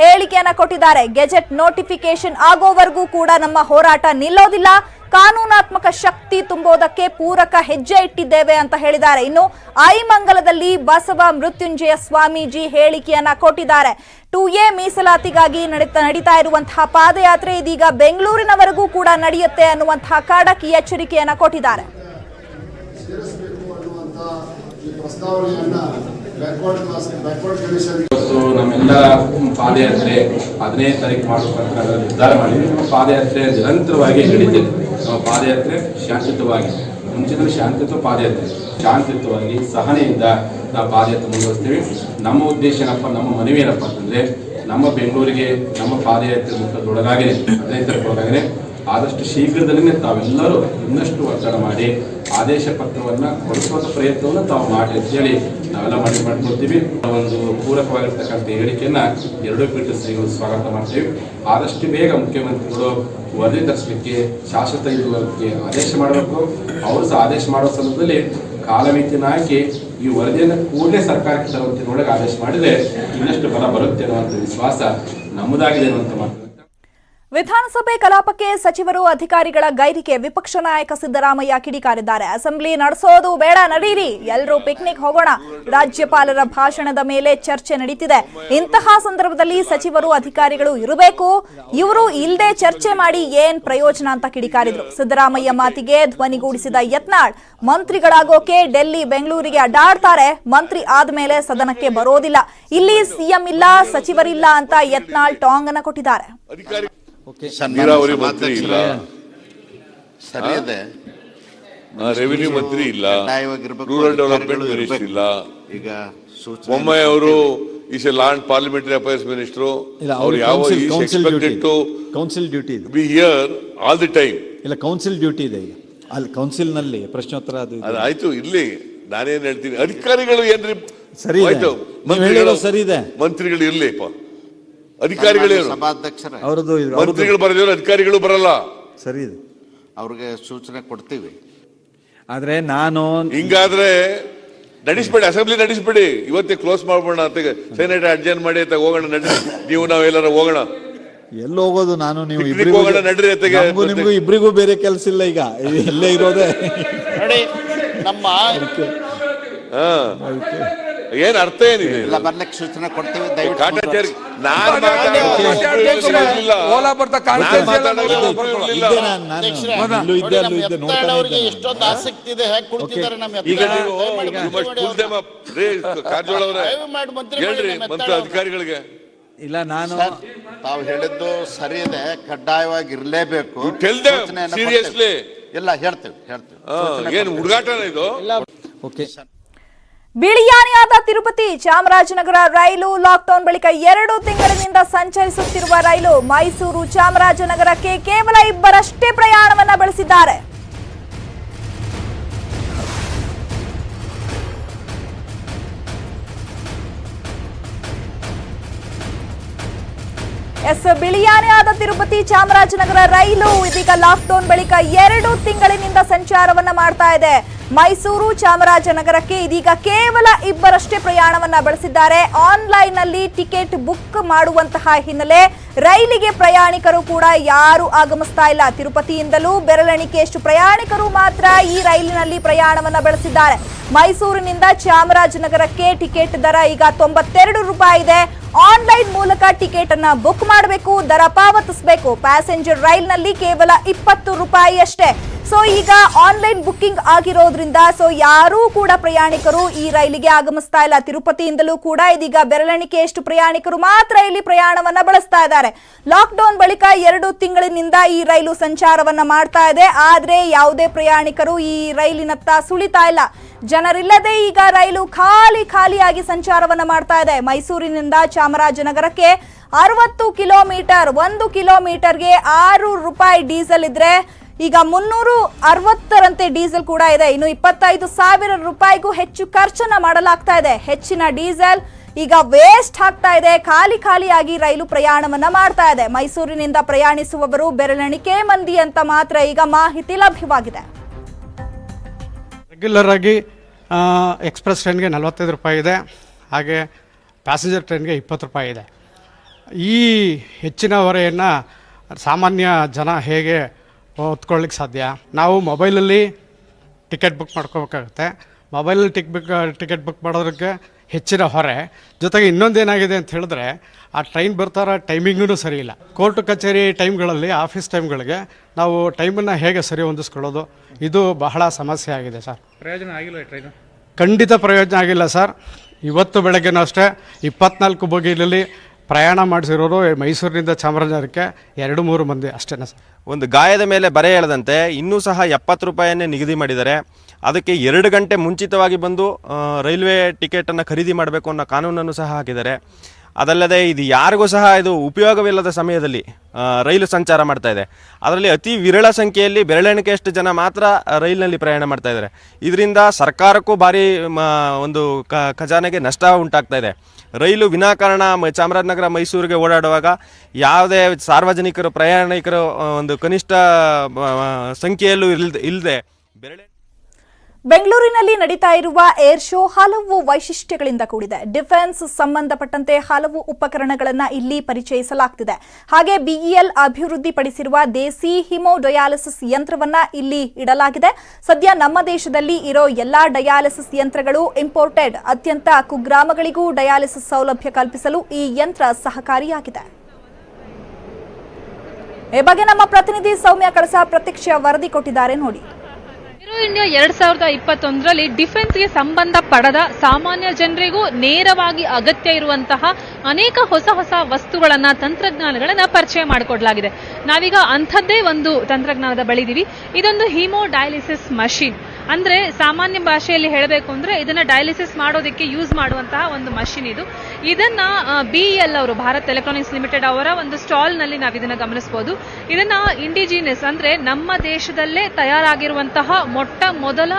ಹೇಳಿಕೆಯನ್ನ ಕೊಟ್ಟಿದ್ದಾರೆ. ಗೆಜೆಟ್ ನೋಟಿಫಿಕೇಶನ್ ಆಗೋವರೆಗೂ ಕೂಡ ನಮ್ಮ ಹೋರಾಟ ನಿಲ್ಲೋದಿಲ್ಲ, ಕಾನೂನಾತ್ಮಕ ಶಕ್ತಿ ತುಂಬೋದಕ್ಕೆ ಪೂರಕ ಹೆಜ್ಜೆ ಇಟ್ಟಿದ್ದೇವೆ ಅಂತ ಹೇಳಿದ್ದಾರೆ. ಇನ್ನು ಐಮಂಗಲದಲ್ಲಿ ಬಸವ ಮೃತ್ಯುಂಜಯ ಸ್ವಾಮೀಜಿ ಹೇಳಿಕೆಯನ್ನ ಕೊಟ್ಟಿದ್ದಾರೆ. 2A ಮೀಸಲಾತಿಗಾಗಿ ನಡೀತಾ ಇರುವಂತಹ ಪಾದಯಾತ್ರೆ ಇದೀಗ ಬೆಂಗಳೂರಿನವರೆಗೂ ಕೂಡ ನಡೆಯುತ್ತೆ ಅನ್ನುವಂತಹ ಖಡಕ್ ಎಚ್ಚರಿಕೆಯನ್ನ ಕೊಟ್ಟಿದ್ದಾರೆ. ಪ್ರಸ್ತಾವನೆಯನ್ನ ಬ್ಯಾಕ್ವರ್ಡ್ ಕಮಿಷನ್ ಇವತ್ತು ನಮ್ಮೆಲ್ಲರ ಪಾದಯಾತ್ರೆ 15ನೇ ತಾರೀಕು ಮಾಡಬೇಕಂತ ನಾವು ನಿರ್ಧಾರ ಮಾಡಿದ್ವಿ. ನಮ್ಮ ಪಾದಯಾತ್ರೆ ನಿರಂತರವಾಗಿ ನಡೀತಿದೆ. ನಮ್ಮ ಪಾದಯಾತ್ರೆ ಶಾಂತಿಯುತವಾಗಿ, ಮುಂಚಿನ ಶಾಂತಿಯುತ ಪಾದಯಾತ್ರೆ, ಶಾಂತಿಯುತವಾಗಿ ಸಹನೆಯಿಂದ ನಾವು ಪಾದಯಾತ್ರೆ ಮುಂದುವರಿಸ್ತೀವಿ. ನಮ್ಮ ಉದ್ದೇಶ ಏನಪ್ಪ, ನಮ್ಮ ಮನವಿ ಏನಪ್ಪ ಅಂತಂದ್ರೆ, ನಮ್ಮ ಬೆಂಗಳೂರಿಗೆ ನಮ್ಮ ಪಾದಯಾತ್ರೆ ಮುಖದೊಳಗಾಗಿದೆ 15 ತಾರೀಕೊಳಗಾಗಿದೆ. ಆದಷ್ಟು ಶೀಘ್ರದಲ್ಲೇ ತಾವೆಲ್ಲರೂ ಇನ್ನಷ್ಟು ಒತ್ತಡ ಮಾಡಿ ಆದೇಶ ಪತ್ರವನ್ನು ಕೊಡಿಸುವಂಥ ಪ್ರಯತ್ನವನ್ನು ತಾವು ಮಾಡಿ ಅಂತೇಳಿ ನಾವೆಲ್ಲ ಮಾಡ್ಕೊಳ್ತೀವಿ. ಒಂದು ಪೂರಕವಾಗಿರ್ತಕ್ಕಂಥ ಹೇಳಿಕೆಯನ್ನ ಎರಡೂ ಪೀಠ ಶ್ರೀಗಳು ಸ್ವಾಗತ ಮಾಡ್ತೀವಿ. ಆದಷ್ಟು ಬೇಗ ಮುಖ್ಯಮಂತ್ರಿಗಳು ವರದಿ ತರಿಸಲಿಕ್ಕೆ, ಶಾಶ್ವತ ಇರುವುದಕ್ಕೆ ಆದೇಶ ಮಾಡಬೇಕು. ಅವರು ಸಹ ಆದೇಶ ಮಾಡುವ ಸಂದರ್ಭದಲ್ಲಿ ಕಾಲಮಿತಿಯನ್ನು ಹಾಕಿ ಈ ವರದಿಯನ್ನು ಕೂಡಲೇ ಸರ್ಕಾರಕ್ಕೆ ತರುವಂತಿನೊಳಗೆ ಆದೇಶ ಮಾಡಿದರೆ ಇನ್ನಷ್ಟು ಬಲ ಬರುತ್ತೆ ಅನ್ನುವಂಥ ವಿಶ್ವಾಸ ನಮ್ಮದಾಗಿದೆ ಅನ್ನುವಂಥ ಮಾತು. ವಿಧಾನಸಭೆ ಕಲಾಪಕ್ಕೆ ಸಚಿವರು ಅಧಿಕಾರಿಗಳ ಗೈರಿಗೆ ವಿಪಕ್ಷ ನಾಯಕ ಸಿದ್ದರಾಮಯ್ಯ ಕಿಡಿಕಾರಿದ್ದಾರೆ. ಅಸೆಂಬ್ಲಿ ನಡೆಸೋದು ಬೇಡ, ನಡೀರಿ, ಎಲ್ಲರೂ ಪಿಕ್ನಿಕ್ ಹೋಗೋಣ. ರಾಜ್ಯಪಾಲರ ಭಾಷಣದ ಮೇಲೆ ಚರ್ಚೆ ನಡೀತಿದೆ. ಇಂತಹ ಸಂದರ್ಭದಲ್ಲಿ ಸಚಿವರು ಅಧಿಕಾರಿಗಳು ಇರಬೇಕು, ಇವರು ಇಲ್ಲದೆ ಚರ್ಚೆ ಮಾಡಿ ಏನ್ ಪ್ರಯೋಜನ ಅಂತ ಕಿಡಿಕಾರಿದ್ರು. ಸಿದ್ದರಾಮಯ್ಯ ಮಾತಿಗೆ ಧ್ವನಿಗೂಡಿಸಿದ ಯತ್ನಾಳ್, ಮಂತ್ರಿಗಳಾಗೋಕೆ ಡೆಲ್ಲಿ ಬೆಂಗಳೂರಿಗೆ ಅಡ್ಡಾಡ್ತಾರೆ, ಮಂತ್ರಿ ಆದ್ಮೇಲೆ ಸದನಕ್ಕೆ ಬರೋದಿಲ್ಲ, ಇಲ್ಲಿ ಸಿಎಂ ಇಲ್ಲ, ಸಚಿವರಿಲ್ಲ ಅಂತ ಯತ್ನಾಳ್ ಟಾಂಗ್ ಅನ್ನ ಕೊಟ್ಟಿದ್ದಾರೆ. ನೀರಾವರಿ ಮಂತ್ರಿ ಇಲ್ಲ, ಸರಿ ಇದೆ, ರೆವಿನ್ಯೂ ಮಂತ್ರಿ ಇಲ್ಲ, ರೂರಲ್ ಡೆವಲಪ್ಮೆಂಟ್ ಮಿನಿಸ್ಟರ್ ಇಲ್ಲ. ಈಗ ಬೊಮ್ಮಾಯಿ ಅವರು is a land parliamentary affairs minister. ಅವರು ಯಾವ council duty be here all the time. ಇಲ್ಲ, ಕೌನ್ಸಿಲ್ ಡ್ಯೂಟಿ ಇದೆ ಈಗ ಅಲ್ಲಿ ಕೌನ್ಸಿಲ್ ನಲ್ಲಿ ಪ್ರಶ್ನೋತ್ತರ ಅದು ಆಯ್ತು. ಇಲ್ಲಿ ನಾನೇನ್ ಹೇಳ್ತೀನಿ, ಅಧಿಕಾರಿಗಳು ಏನ್ರಿ ಸರಿ ಆಯ್ತು, ಸರಿ ಇದೆ, ಮಂತ್ರಿಗಳು ಇರ್ಲಿಪ್ಪ, ಅಧಿಕಾರಿಗಳೇನು ಸಭಾಧ್ಯಕ್ಷರ ಅವರದು ಮಂತ್ರಿಗಳು ಬರೋದಿಲ್ಲ, ಅಧಿಕಾರಿಗಳು ಬರಲ್ಲ. ಸರಿ ಇದೆ, ಅವ್ರಿಗೆ ಸೂಚನೆ ಕೊಡ್ತೀವಿ. ಆದ್ರೆ ನಾನು ಹಿಂಗಾದ್ರೆ ನಡೆಸ್ಬೇಡಿ, ಅಸೆಂಬ್ಲಿ ನಡೆಸ್ಬೇಡಿ, ಇವತ್ತೇ ಕ್ಲೋಸ್ ಮಾಡ್ಬೋಣ ಅಂತ ಸೆನೆಟ್ ಅಡ್ಜರ್ನ್ ಮಾಡಿ ಅಂತ ಹೋಗೋಣ, ನಡ್ರಿ ನೀವು ನಾವೆಲ್ಲರೂ ಹೋಗೋಣ. ಎಲ್ಲಿ ಹೋಗೋದು, ನಾನು ನೀವು ಹೋಗೋಣ ನಡ್ರಿ ಅತ್ತಗೆ. ನಿಮಗೂ ಇಬ್ಬರಿಗೂ ಬೇರೆ ಕೆಲಸ ಇಲ್ಲ, ಈಗ ಎಲ್ಲೇ ಇರೋದೇ ನೋಡಿ ನಮ್ಮ ಏನ್ ಅರ್ಥ ಏನಿದೆ, ಬರ್ಲಿಕ್ಕೆ ಸೂಚನೆ ಕೊಡ್ತೀವಿ. ಎಷ್ಟೊಂದು ಆಸಕ್ತಿ ಇದೆ, ಹೇಗೆ ಕುಳಿತಿದ್ದಾರೆ ಹೇಳ್ರಿ ಮಂತ್ರಿ ಅಧಿಕಾರಿಗಳಿಗೆ. ಇಲ್ಲ, ನಾನು ತಾವು ಹೇಳಿದ್ದು ಸರಿ ಇದೆ, ಕಡ್ಡಾಯವಾಗಿ ಇರಲೇಬೇಕು. ಸೀರಿಯಸ್ಲಿ ಇಲ್ಲ, ಹೇಳ್ತೀವಿ. ಏನು ಹುಡುಗಾಟನ ಇದು? ಓಕೆ. ಬಿಳಿಯಾನಿಯಾದ ತಿರುಪತಿ ಚಾಮರಾಜನಗರ ರೈಲು ಲಾಕ್ಡೌನ್ ಬಳಿಕ 2 ತಿಂಗಳಿನಿಂದ ಸಂಚರಿಸುತ್ತಿರುವ ರೈಲು ಮೈಸೂರು ಚಾಮರಾಜನಗರಕ್ಕೆ ಕೇವಲ 2 ಪ್ರಯಾಣವನ್ನ ಬೆಳೆಸಿದ್ದಾರೆ. ಬಿಳಿಯಾನಿಯಾದ ತಿರುಪತಿ ಚಾಮರಾಜನಗರ ರೈಲು ಇದೀಗ ಲಾಕ್ಡೌನ್ ಬಳಿಕ 2 ತಿಂಗಳಿನಿಂದ ಸಂಚಾರವನ್ನ ಮಾಡ್ತಾ ಇದೆ. ಮೈಸೂರು ಚಾಮರಾಜನಗರಕ್ಕೆ ಇದೀಗ ಕೇವಲ 2 ಪ್ರಯಾಣವನ್ನ ಬೆಳೆಸಿದ್ದಾರೆ. ಆನ್ಲೈನ್ ನಲ್ಲಿ ಟಿಕೆಟ್ ಬುಕ್ ಮಾಡುವಂತಹ ಹಿನ್ನೆಲೆ ರೈಲಿಗೆ ಪ್ರಯಾಣಿಕರು ಕೂಡ ಯಾರು ಆಗಮಿಸ್ತಾ ಇಲ್ಲ. ತಿರುಪತಿಯಿಂದಲೂ ಬೆರಳೆಣಿಕೆಯಷ್ಟು ಪ್ರಯಾಣಿಕರು ಮಾತ್ರ ಈ ರೈಲಿನಲ್ಲಿ ಪ್ರಯಾಣವನ್ನ ಬೆಳೆಸಿದ್ದಾರೆ. ಮೈಸೂರಿನಿಂದ ಚಾಮರಾಜನಗರಕ್ಕೆ ಟಿಕೆಟ್ ದರ ಈಗ 92 ರೂಪಾಯಿ ಇದೆ. ಆನ್ಲೈನ್ ಮೂಲಕ ಟಿಕೆಟ್ ಅನ್ನ ಬುಕ್ ಮಾಡಬೇಕು, ದರ ಪಾವತಿಸಬೇಕು. ಪ್ಯಾಸೆಂಜರ್ ರೈಲ್ನಲ್ಲಿ ಕೇವಲ 20 ರೂಪಾಯಿ ಅಷ್ಟೇ. ಸೊ ಈಗ ಆನ್ಲೈನ್ ಬುಕ್ಕಿಂಗ್ ಆಗಿರೋದ್ರಿಂದ ಯಾರೂ ಕೂಡ ಪ್ರಯಾಣಿಕರು ಈ ರೈಲಿಗೆ ಆಗಮಿಸ್ತಾ ಇಲ್ಲ. ತಿರುಪತಿಯಿಂದಲೂ ಕೂಡ ಇದೀಗ ಬೆರಳೆಣಿಕೆಯಷ್ಟು ಪ್ರಯಾಣಿಕರು ಮಾತ್ರ ಇಲ್ಲಿ ಪ್ರಯಾಣವನ್ನ ಬಳಸ್ತಾ ಇದ್ದಾರೆ. ಲಾಕ್ಡೌನ್ ಬಳಿಕ 2 ತಿಂಗಳಿನಿಂದ ಈ ರೈಲು ಸಂಚಾರವನ್ನ ಮಾಡ್ತಾ ಇದೆ. ಆದ್ರೆ ಯಾವುದೇ ಪ್ರಯಾಣಿಕರು ಈ ರೈಲಿನತ್ತ ಸುಳಿತಾ ಇಲ್ಲ. ಜನರಿಲ್ಲದೆ ಈಗ ರೈಲು ಖಾಲಿಯಾಗಿ ಸಂಚಾರವನ್ನ ಮಾಡ್ತಾ ಇದೆ. ಮೈಸೂರಿನಿಂದ ಚಾಮರಾಜನಗರಕ್ಕೆ 60 ಕಿಲೋಮೀಟರ್, 1 ಕಿಲೋಮೀಟರ್ಗೆ 6 ರೂಪಾಯಿ ಡೀಸೆಲ್ ಇದ್ರೆ ಈಗ 360ರಂತೆ ಡೀಸೆಲ್ ಕೂಡ ಇದೆ. ಇನ್ನು 25,000 ರೂಪಾಯಿಗೂ ಹೆಚ್ಚು ಖರ್ಚನ್ನ ಮಾಡಲಾಗ್ತಾ ಇದೆ. ಹೆಚ್ಚಿನ ಡೀಸೆಲ್ ಈಗ ವೇಸ್ಟ್ ಆಗ್ತಾ ಇದೆ. ಖಾಲಿಯಾಗಿ ರೈಲು ಪ್ರಯಾಣವನ್ನ ಮಾಡ್ತಾ ಇದೆ. ಮೈಸೂರಿನಿಂದ ಪ್ರಯಾಣಿಸುವವರು ಬೆರಳೆಣಿಕೆ ಮಂದಿ ಅಂತ ಮಾತ್ರ ಈಗ ಮಾಹಿತಿ ಲಭ್ಯವಾಗಿದೆ. ರೆಗ್ಯುಲರ್ ಆಗಿ ಎಕ್ಸ್ಪ್ರೆಸ್ ಟ್ರೈನ್ಗೆ 45 ರೂಪಾಯಿ ಇದೆ, ಹಾಗೆ ಪ್ಯಾಸೆಂಜರ್ ಟ್ರೈನ್ಗೆ 20 ರೂಪಾಯಿ ಇದೆ. ಈ ಹೆಚ್ಚಿನ ಹೊರೆಯನ್ನು ಸಾಮಾನ್ಯ ಜನ ಹೇಗೆ ಹೊತ್ಕೊಳ್ಳಿಕ್ಕೆ ಸಾಧ್ಯ? ನಾವು ಮೊಬೈಲಲ್ಲಿ ಟಿಕೆಟ್ ಬುಕ್ ಮಾಡ್ಕೋಬೇಕಾಗುತ್ತೆ. ಮೊಬೈಲಲ್ಲಿ ಟಿಕೆಟ್ ಬುಕ್ ಮಾಡೋದಕ್ಕೆ ಹೆಚ್ಚಿನ ಹೊರೆ. ಜೊತೆಗೆ ಇನ್ನೊಂದೇನಾಗಿದೆ ಅಂತ ಹೇಳಿದ್ರೆ, ಆ ಟ್ರೈನ್ ಬರ್ತಾರ ಟೈಮಿಂಗೂ ಸರಿ ಇಲ್ಲ. ಕೋರ್ಟ್ ಕಚೇರಿ ಟೈಮ್ಗಳಲ್ಲಿ, ಆಫೀಸ್ ಟೈಮ್ಗಳಿಗೆ ನಾವು ಟೈಮನ್ನು ಹೇಗೆ ಸರಿ ಹೊಂದಿಸ್ಕೊಳ್ಳೋದು, ಇದು ಬಹಳ ಸಮಸ್ಯೆ ಆಗಿದೆ ಸರ್. ಪ್ರಯೋಜನ ಆಗಿಲ್ಲ ಟ್ರೈನು? ಖಂಡಿತ ಪ್ರಯೋಜನ ಆಗಿಲ್ಲ ಸರ್. ಇವತ್ತು ಬೆಳಗ್ಗೆನೂ ಅಷ್ಟೇ 24 ಬೋಗಿಯಲ್ಲಿ ಪ್ರಯಾಣ ಮಾಡಿಸಿರೋರು ಮೈಸೂರಿನಿಂದ ಚಾಮರಾಜನಗರಕ್ಕೆ 2-3 ಮಂದಿ ಅಷ್ಟೇ ಸರ್. ಒಂದು ಗಾಯದ ಮೇಲೆ ಬರೆ ಎಳೆದಂತೆ ಇನ್ನೂ ಸಹ 70 ರೂಪಾಯಿಯನ್ನೇ ನಿಗದಿ ಮಾಡಿದ್ದಾರೆ. ಅದಕ್ಕೆ 2 ಗಂಟೆ ಮುಂಚಿತವಾಗಿ ಬಂದು ರೈಲ್ವೆ ಟಿಕೆಟನ್ನು ಖರೀದಿ ಮಾಡಬೇಕು ಅನ್ನೋ ಕಾನೂನನ್ನು ಸಹ ಹಾಕಿದ್ದಾರೆ. ಅದಲ್ಲದೆ ಇದು ಯಾರಿಗೂ ಸಹ ಇದು ಉಪಯೋಗವಿಲ್ಲದ ಸಮಯದಲ್ಲಿ ರೈಲು ಸಂಚಾರ ಮಾಡ್ತಾ ಇದೆ. ಅದರಲ್ಲಿ ಅತಿ ವಿರಳ ಸಂಖ್ಯೆಯಲ್ಲಿ ಬೆರಳೆಣಿಕೆಯಷ್ಟು ಜನ ಮಾತ್ರ ರೈಲಿನಲ್ಲಿ ಪ್ರಯಾಣ ಮಾಡ್ತಾ ಇದ್ದಾರೆ. ಇದರಿಂದ ಸರ್ಕಾರಕ್ಕೂ ಭಾರಿ ಒಂದು ಖಜಾನೆಗೆ ನಷ್ಟ ಉಂಟಾಗ್ತಾ ಇದೆ. ರೈಲು ವಿನಾಕಾರಣ ಚಾಮರಾಜನಗರ ಮೈಸೂರಿಗೆ ಓಡಾಡುವಾಗ ಯಾವುದೇ ಸಾರ್ವಜನಿಕರು ಪ್ರಯಾಣಿಕರು ಒಂದು ಕನಿಷ್ಠ ಸಂಖ್ಯೆಯಲ್ಲೂ ಇಲ್ಲದೆ ಬೆಂಗಳೂರಿನಲ್ಲಿ ನಡೀತಾ ಇರುವ ಏರ್ ಶೋ ಹಲವು ವೈಶಿಷ್ಟ್ಯಗಳಿಂದ ಕೂಡಿದೆ. ಡಿಫೆನ್ಸ್ ಸಂಬಂಧಪಟ್ಟಂತೆ ಹಲವು ಉಪಕರಣಗಳನ್ನು ಇಲ್ಲಿ ಪರಿಚಯಿಸಲಾಗುತ್ತಿದೆ. ಹಾಗೆ ಬಿಇಎಲ್ ಅಭಿವೃದ್ಧಿಪಡಿಸಿರುವ ದೇಸಿ ಹಿಮೋಡಯಾಲಿಸಿಸ್ ಯಂತ್ರವನ್ನ ಇಲ್ಲಿ ಇಡಲಾಗಿದೆ. ಸದ್ಯ ನಮ್ಮ ದೇಶದಲ್ಲಿ ಇರೋ ಎಲ್ಲಾ ಡಯಾಲಿಸಿಸ್ ಯಂತ್ರಗಳು ಇಂಪೋರ್ಟೆಡ್. ಅತ್ಯಂತ ಕುಗ್ರಾಮಗಳಿಗೂ ಡಯಾಲಿಸಿಸ್ ಸೌಲಭ್ಯ ಕಲ್ಪಿಸಲು ಈ ಯಂತ್ರ ಸಹಕಾರಿಯಾಗಿದೆ. ಈ ಬಗ್ಗೆ ನಮ್ಮ ಪ್ರತಿನಿಧಿ ಸೌಮ್ಯ ಕಳಸ ಪ್ರತ್ಯಕ್ಷ ವರದಿ ಕೊಟ್ಟಿದ್ದಾರೆ ನೋಡಿ. ಇಂಡಿಯಾ 2021ರಲ್ಲಿ ಡಿಫೆನ್ಸ್ಗೆ ಸಂಬಂಧ ಪಡದ ಸಾಮಾನ್ಯ ಜನರಿಗೂ ನೇರವಾಗಿ ಅಗತ್ಯ ಇರುವಂತಹ ಅನೇಕ ಹೊಸ ವಸ್ತುಗಳನ್ನ ತಂತ್ರಜ್ಞಾನಗಳನ್ನ ಪರಿಚಯ ಮಾಡಿಕೊಡಲಾಗಿದೆ. ನಾವೀಗ ಅಂಥದ್ದೇ ಒಂದು ತಂತ್ರಜ್ಞಾನದ ಬಳಿದೀವಿ. ಇದೊಂದು ಹಿಮೋ ಡಯಾಲಿಸಿಸ್ ಮಷಿನ್. ಅಂದ್ರೆ ಸಾಮಾನ್ಯ ಭಾಷೆಯಲ್ಲಿ ಹೇಳಬೇಕು ಅಂದ್ರೆ ಇದನ್ನ ಡಯಾಲಿಸಿಸ್ ಮಾಡೋದಕ್ಕೆ ಯೂಸ್ ಮಾಡುವಂತಹ ಒಂದು ಮಷಿನ್ ಇದು. ಇದನ್ನ ಬಿಇಎಲ್ ಅವರು ಭಾರತ್ ಎಲೆಕ್ಟ್ರಾನಿಕ್ಸ್ ಲಿಮಿಟೆಡ್ ಅವರ ಒಂದು ಸ್ಟಾಲ್ ನಲ್ಲಿ ನಾವು ಇದನ್ನ ಗಮನಿಸಬಹುದು. ಇದನ್ನ ಇಂಡಿಜಿನಿಯಸ್ ಅಂದ್ರೆ ನಮ್ಮ ದೇಶದಲ್ಲೇ ತಯಾರಾಗಿರುವಂತಹ ಮೊಟ್ಟ ಮೊದಲ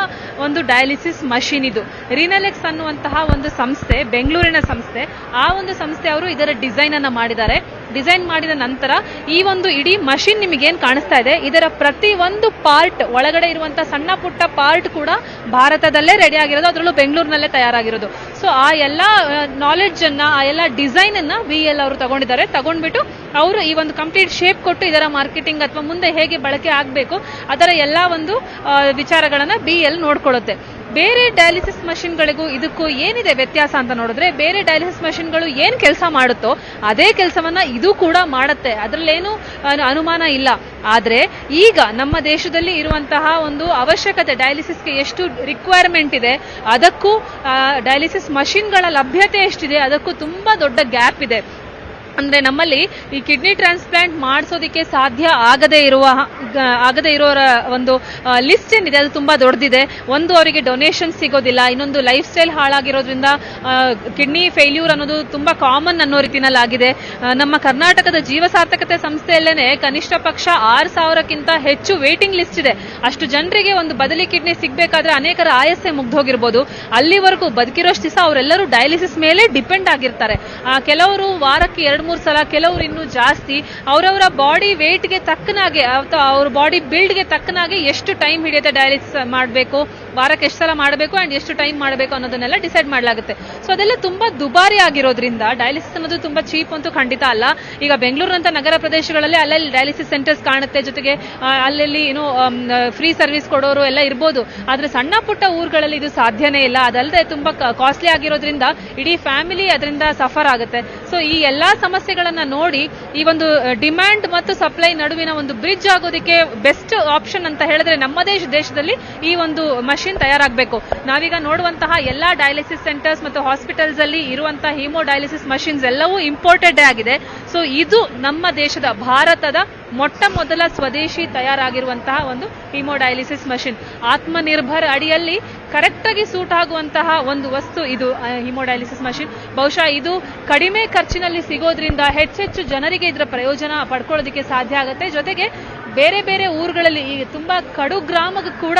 ಒಂದು ಡಯಾಲಿಸಿಸ್ ಮಷಿನ್ ಇದು. ರಿನಲೆಕ್ಸ್ ಅನ್ನುವಂತಹ ಒಂದು ಸಂಸ್ಥೆ, ಬೆಂಗಳೂರಿನ ಸಂಸ್ಥೆ, ಆ ಒಂದು ಸಂಸ್ಥೆ ಅವರು ಇದರ ಡಿಸೈನ್ ಅನ್ನ ಮಾಡಿದ್ದಾರೆ. ಡಿಸೈನ್ ಮಾಡಿದ ನಂತರ ಈ ಒಂದು ಇಡೀ ಮಷಿನ್ ನಿಮಗೇನು ಕಾಣಿಸ್ತಾ ಇದೆ, ಇದರ ಪ್ರತಿ ಒಂದು ಪಾರ್ಟ್ ಒಳಗಡೆ ಇರುವಂತಹ ಸಣ್ಣ ಪುಟ್ಟ ಪಾರ್ಟ್ ಕೂಡ ಭಾರತದಲ್ಲೇ ರೆಡಿ ಆಗಿರೋದು, ಅದರಲ್ಲೂ ಬೆಂಗಳೂರಿನಲ್ಲೇ ತಯಾರಾಗಿರೋದು. ಸೊ ಆ ಎಲ್ಲ ನಾಲೆಡ್ಜ್ ಅನ್ನ, ಆ ಎಲ್ಲ ಡಿಸೈನ್ ಅನ್ನ ಬಿಇಎಲ್ ಅವರು ತಗೊಂಡಿದ್ದಾರೆ. ತಗೊಂಡ್ಬಿಟ್ಟು ಅವರು ಈ ಒಂದು ಕಂಪ್ಲೀಟ್ ಶೇಪ್ ಕೊಟ್ಟು ಇದರ ಮಾರ್ಕೆಟಿಂಗ್ ಅಥವಾ ಮುಂದೆ ಹೇಗೆ ಬಳಕೆ ಆಗಬೇಕು ಅದರ ಎಲ್ಲ ಒಂದು ವಿಚಾರಗಳನ್ನ ಬಿಇಎಲ್ ನೋಡ್ಕೊಳ್ಳುತ್ತೆ. ಬೇರೆ ಡಯಾಲಿಸಿಸ್ ಮಷಿನ್ಗಳಿಗೂ ಇದಕ್ಕೂ ಏನಿದೆ ವ್ಯತ್ಯಾಸ ಅಂತ ನೋಡಿದ್ರೆ, ಬೇರೆ ಡಯಾಲಿಸಿಸ್ ಮಷಿನ್ಗಳು ಏನ್ ಕೆಲಸ ಮಾಡುತ್ತೋ ಅದೇ ಕೆಲಸವನ್ನ ಇದು ಕೂಡ ಮಾಡುತ್ತೆ, ಅದರಲ್ಲೇನು ಅನುಮಾನ ಇಲ್ಲ. ಆದ್ರೆ ಈಗ ನಮ್ಮ ದೇಶದಲ್ಲಿ ಇರುವಂತಹ ಒಂದು ಅವಶ್ಯಕತೆ, ಡಯಾಲಿಸಿಸ್ಗೆ ಎಷ್ಟು ರಿಕ್ವೈರ್ಮೆಂಟ್ ಇದೆ ಅದಕ್ಕೂ ಡಯಾಲಿಸಿಸ್ ಮಷಿನ್ಗಳ ಲಭ್ಯತೆ ಎಷ್ಟಿದೆ ಅದಕ್ಕೂ ತುಂಬಾ ದೊಡ್ಡ ಗ್ಯಾಪ್ ಇದೆ. ಅಂದ್ರೆ ನಮ್ಮಲ್ಲಿ ಈ ಕಿಡ್ನಿ ಟ್ರಾನ್ಸ್ಪ್ಲಾಂಟ್ ಮಾಡಿಸೋದಕ್ಕೆ ಸಾಧ್ಯ ಆಗದೇ ಇರೋರ ಒಂದು ಲಿಸ್ಟ್ ಏನಿದೆ ಅದು ತುಂಬಾ ದೊಡ್ಡದಿದೆ. ಒಂದು ಅವರಿಗೆ ಡೊನೇಷನ್ ಸಿಗೋದಿಲ್ಲ, ಇನ್ನೊಂದು ಲೈಫ್ ಸ್ಟೈಲ್ ಹಾಳಾಗಿರೋದ್ರಿಂದ ಕಿಡ್ನಿ ಫೇಲ್ಯೂರ್ ಅನ್ನೋದು ತುಂಬಾ ಕಾಮನ್ ಅನ್ನೋ ರೀತಿನಲ್ಲಿ ಆಗಿದೆ. ನಮ್ಮ ಕರ್ನಾಟಕದ ಜೀವಸಾರ್ಥಕತೆ ಸಂಸ್ಥೆಯಲ್ಲೇನೆ ಕನಿಷ್ಠ ಪಕ್ಷ 6,000ಕ್ಕಿಂತ ಹೆಚ್ಚು ವೇಟಿಂಗ್ ಲಿಸ್ಟ್ ಇದೆ. ಅಷ್ಟು ಜನರಿಗೆ ಒಂದು ಬದಲಿ ಕಿಡ್ನಿ ಸಿಗ್ಬೇಕಾದ್ರೆ ಅನೇಕರ ಆಯಸ್ಸೆ ಮುಗ್ದೋಗಿರ್ಬೋದು. ಅಲ್ಲಿವರೆಗೂ ಬದುಕಿರೋಷ್ಟು ದಿವಸ ಅವರೆಲ್ಲರೂ ಡಯಾಲಿಸಿಸ್ ಮೇಲೆ ಡಿಪೆಂಡ್ ಆಗಿರ್ತಾರೆ. ಕೆಲವರು ವಾರಕ್ಕೆ 2-3 ಸಲ, ಕೆಲವರು ಇನ್ನೂ ಜಾಸ್ತಿ. ಅವರವರ ಬಾಡಿ ವೇಟ್ಗೆ ತಕ್ಕನಾಗೆ ಅಥವಾ ಅವ್ರ ಬಾಡಿ ಬಿಲ್ಡ್ಗೆ ತಕ್ಕನಾಗೆ ಎಷ್ಟು ಟೈಮ್ ಹಿಡಿಯುತ್ತೆ ಡಯಾಲಿಸಿಸ್ ಮಾಡಬೇಕು, ವಾರಕ್ಕೆ ಎಷ್ಟು ಸಲ ಮಾಡಬೇಕು ಅಂಡ್ ಎಷ್ಟು ಟೈಮ್ ಮಾಡಬೇಕು ಅನ್ನೋದನ್ನೆಲ್ಲ ಡಿಸೈಡ್ ಮಾಡಲಾಗುತ್ತೆ. ಸೊ ಅದೆಲ್ಲ ತುಂಬಾ ದುಬಾರಿ ಆಗಿರೋದ್ರಿಂದ ಡಯಾಲಿಸಿಸ್ ಅನ್ನೋದು ತುಂಬಾ ಚೀಪ್ ಅಂತೂ ಖಂಡಿತ ಅಲ್ಲ. ಈಗ ಬೆಂಗಳೂರಿನಂತ ನಗರ ಪ್ರದೇಶಗಳಲ್ಲಿ ಅಲ್ಲಲ್ಲಿ ಡಯಾಲಿಸಿಸ್ ಸೆಂಟರ್ಸ್ ಕಾಣುತ್ತೆ, ಜೊತೆಗೆ ಅಲ್ಲಲ್ಲಿ ಏನು ಫ್ರೀ ಸರ್ವಿಸ್ ಕೊಡೋರು ಎಲ್ಲ ಇರ್ಬೋದು. ಆದ್ರೆ ಸಣ್ಣ ಪುಟ್ಟ ಊರುಗಳಲ್ಲಿ ಇದು ಸಾಧ್ಯನೇ ಇಲ್ಲ. ಅದಲ್ಲದೆ ತುಂಬಾ ಕಾಸ್ಟ್ಲಿ ಆಗಿರೋದ್ರಿಂದ ಇಡೀ ಫ್ಯಾಮಿಲಿ ಅದರಿಂದ ಸಫರ್ ಆಗುತ್ತೆ. ಸೊ ಈ ಎಲ್ಲಾ ಸಮಸ್ಯೆಗಳನ್ನ ನೋಡಿ ಈ ಒಂದು ಡಿಮ್ಯಾಂಡ್ ಮತ್ತು ಸಪ್ಲೈ ನಡುವಿನ ಒಂದು ಬ್ರಿಡ್ಜ್ ಆಗೋದಕ್ಕೆ ಬೆಸ್ಟ್ ಆಪ್ಷನ್ ಅಂತ ಹೇಳಿದ್ರೆ ನಮ್ಮ ದೇಶದಲ್ಲಿ ಈ ಒಂದು ಮಷಿನ್ ತಯಾರಾಗಬೇಕು. ನಾವೀಗ ನೋಡುವಂತಹ ಎಲ್ಲಾ ಡಯಾಲಿಸಿಸ್ ಸೆಂಟರ್ಸ್ ಮತ್ತು ಹಾಸ್ಪಿಟಲ್ಸ್ ಅಲ್ಲಿ ಇರುವಂತಹ ಹಿಮೋ ಡಯಾಲಿಸಿಸ್ ಮಷಿನ್ಸ್ ಎಲ್ಲವೂ ಇಂಪೋರ್ಟೆಡ್ ಆಗಿದೆ. ಸೊ ಇದು ನಮ್ಮ ದೇಶದ ಭಾರತದ ಮೊಟ್ಟ ಮೊದಲ ಸ್ವದೇಶಿ ತಯಾರಾಗಿರುವಂತಹ ಒಂದು ಹಿಮೋ ಡಯಾಲಿಸಿಸ್ ಮಷಿನ್. ಆತ್ಮನಿರ್ಭರ್ ಅಡಿಯಲ್ಲಿ ಕರೆಕ್ಟ್ ಆಗಿ ಸೂಟ್ ಆಗುವಂತಹ ಒಂದು ವಸ್ತು ಇದು ಹಿಮೋ ಡಯಾಲಿಸಿಸ್ ಮಷಿನ್. ಬಹುಶಃ ಇದು ಕಡಿಮೆ ಖರ್ಚಿನಲ್ಲಿ ಸಿಗೋದ್ರಿಂದ ಹೆಚ್ಚೆಚ್ಚು ಜನರಿಗೆ ಇದರ ಪ್ರಯೋಜನ ಪಡ್ಕೊಳ್ಳೋದಕ್ಕೆ ಸಾಧ್ಯ ಆಗುತ್ತೆ. ಜೊತೆಗೆ ಬೇರೆ ಬೇರೆ ಊರುಗಳಲ್ಲಿ ಈ ತುಂಬಾ ಕಡು ಗ್ರಾಮಕ್ಕೂ ಕೂಡ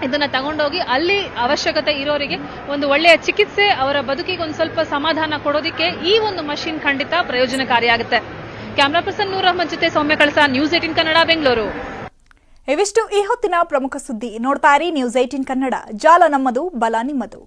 ಇದನ್ನ ತಗೊಂಡೋಗಿ ಅಲ್ಲಿ ಅವಶ್ಯಕತೆ ಇರೋರಿಗೆ ಒಂದು ಒಳ್ಳೆಯ ಚಿಕಿತ್ಸೆ, ಅವರ ಬದುಕಿಗೆ ಒಂದು ಸ್ವಲ್ಪ ಸಮಾಧಾನ ಕೊಡೋದಕ್ಕೆ ಈ ಒಂದು ಮಷಿನ್ ಖಂಡಿತ ಪ್ರಯೋಜನಕಾರಿಯಾಗುತ್ತೆ. ಕ್ಯಾಮರಾ ಪರ್ಸನ್ ನೂರ್ ಅಹ್ಮದ್ ಜೊತೆ ಸೌಮ್ಯ ಕಳಸ, ನ್ಯೂಸ್ 18 ಕನ್ನಡ, ಬೆಂಗಳೂರು. ಇವಿಷ್ಟು ಈ ಹೊತ್ತಿನ ಪ್ರಮುಖ ಸುದ್ದಿ. ನೋಡ್ತಾ ಇರಿ ನ್ಯೂಸ್ 18 ಕನ್ನಡ. ಜಾಲ ನಮ್ಮದು, ಬಲ ನಿಮ್ಮದು.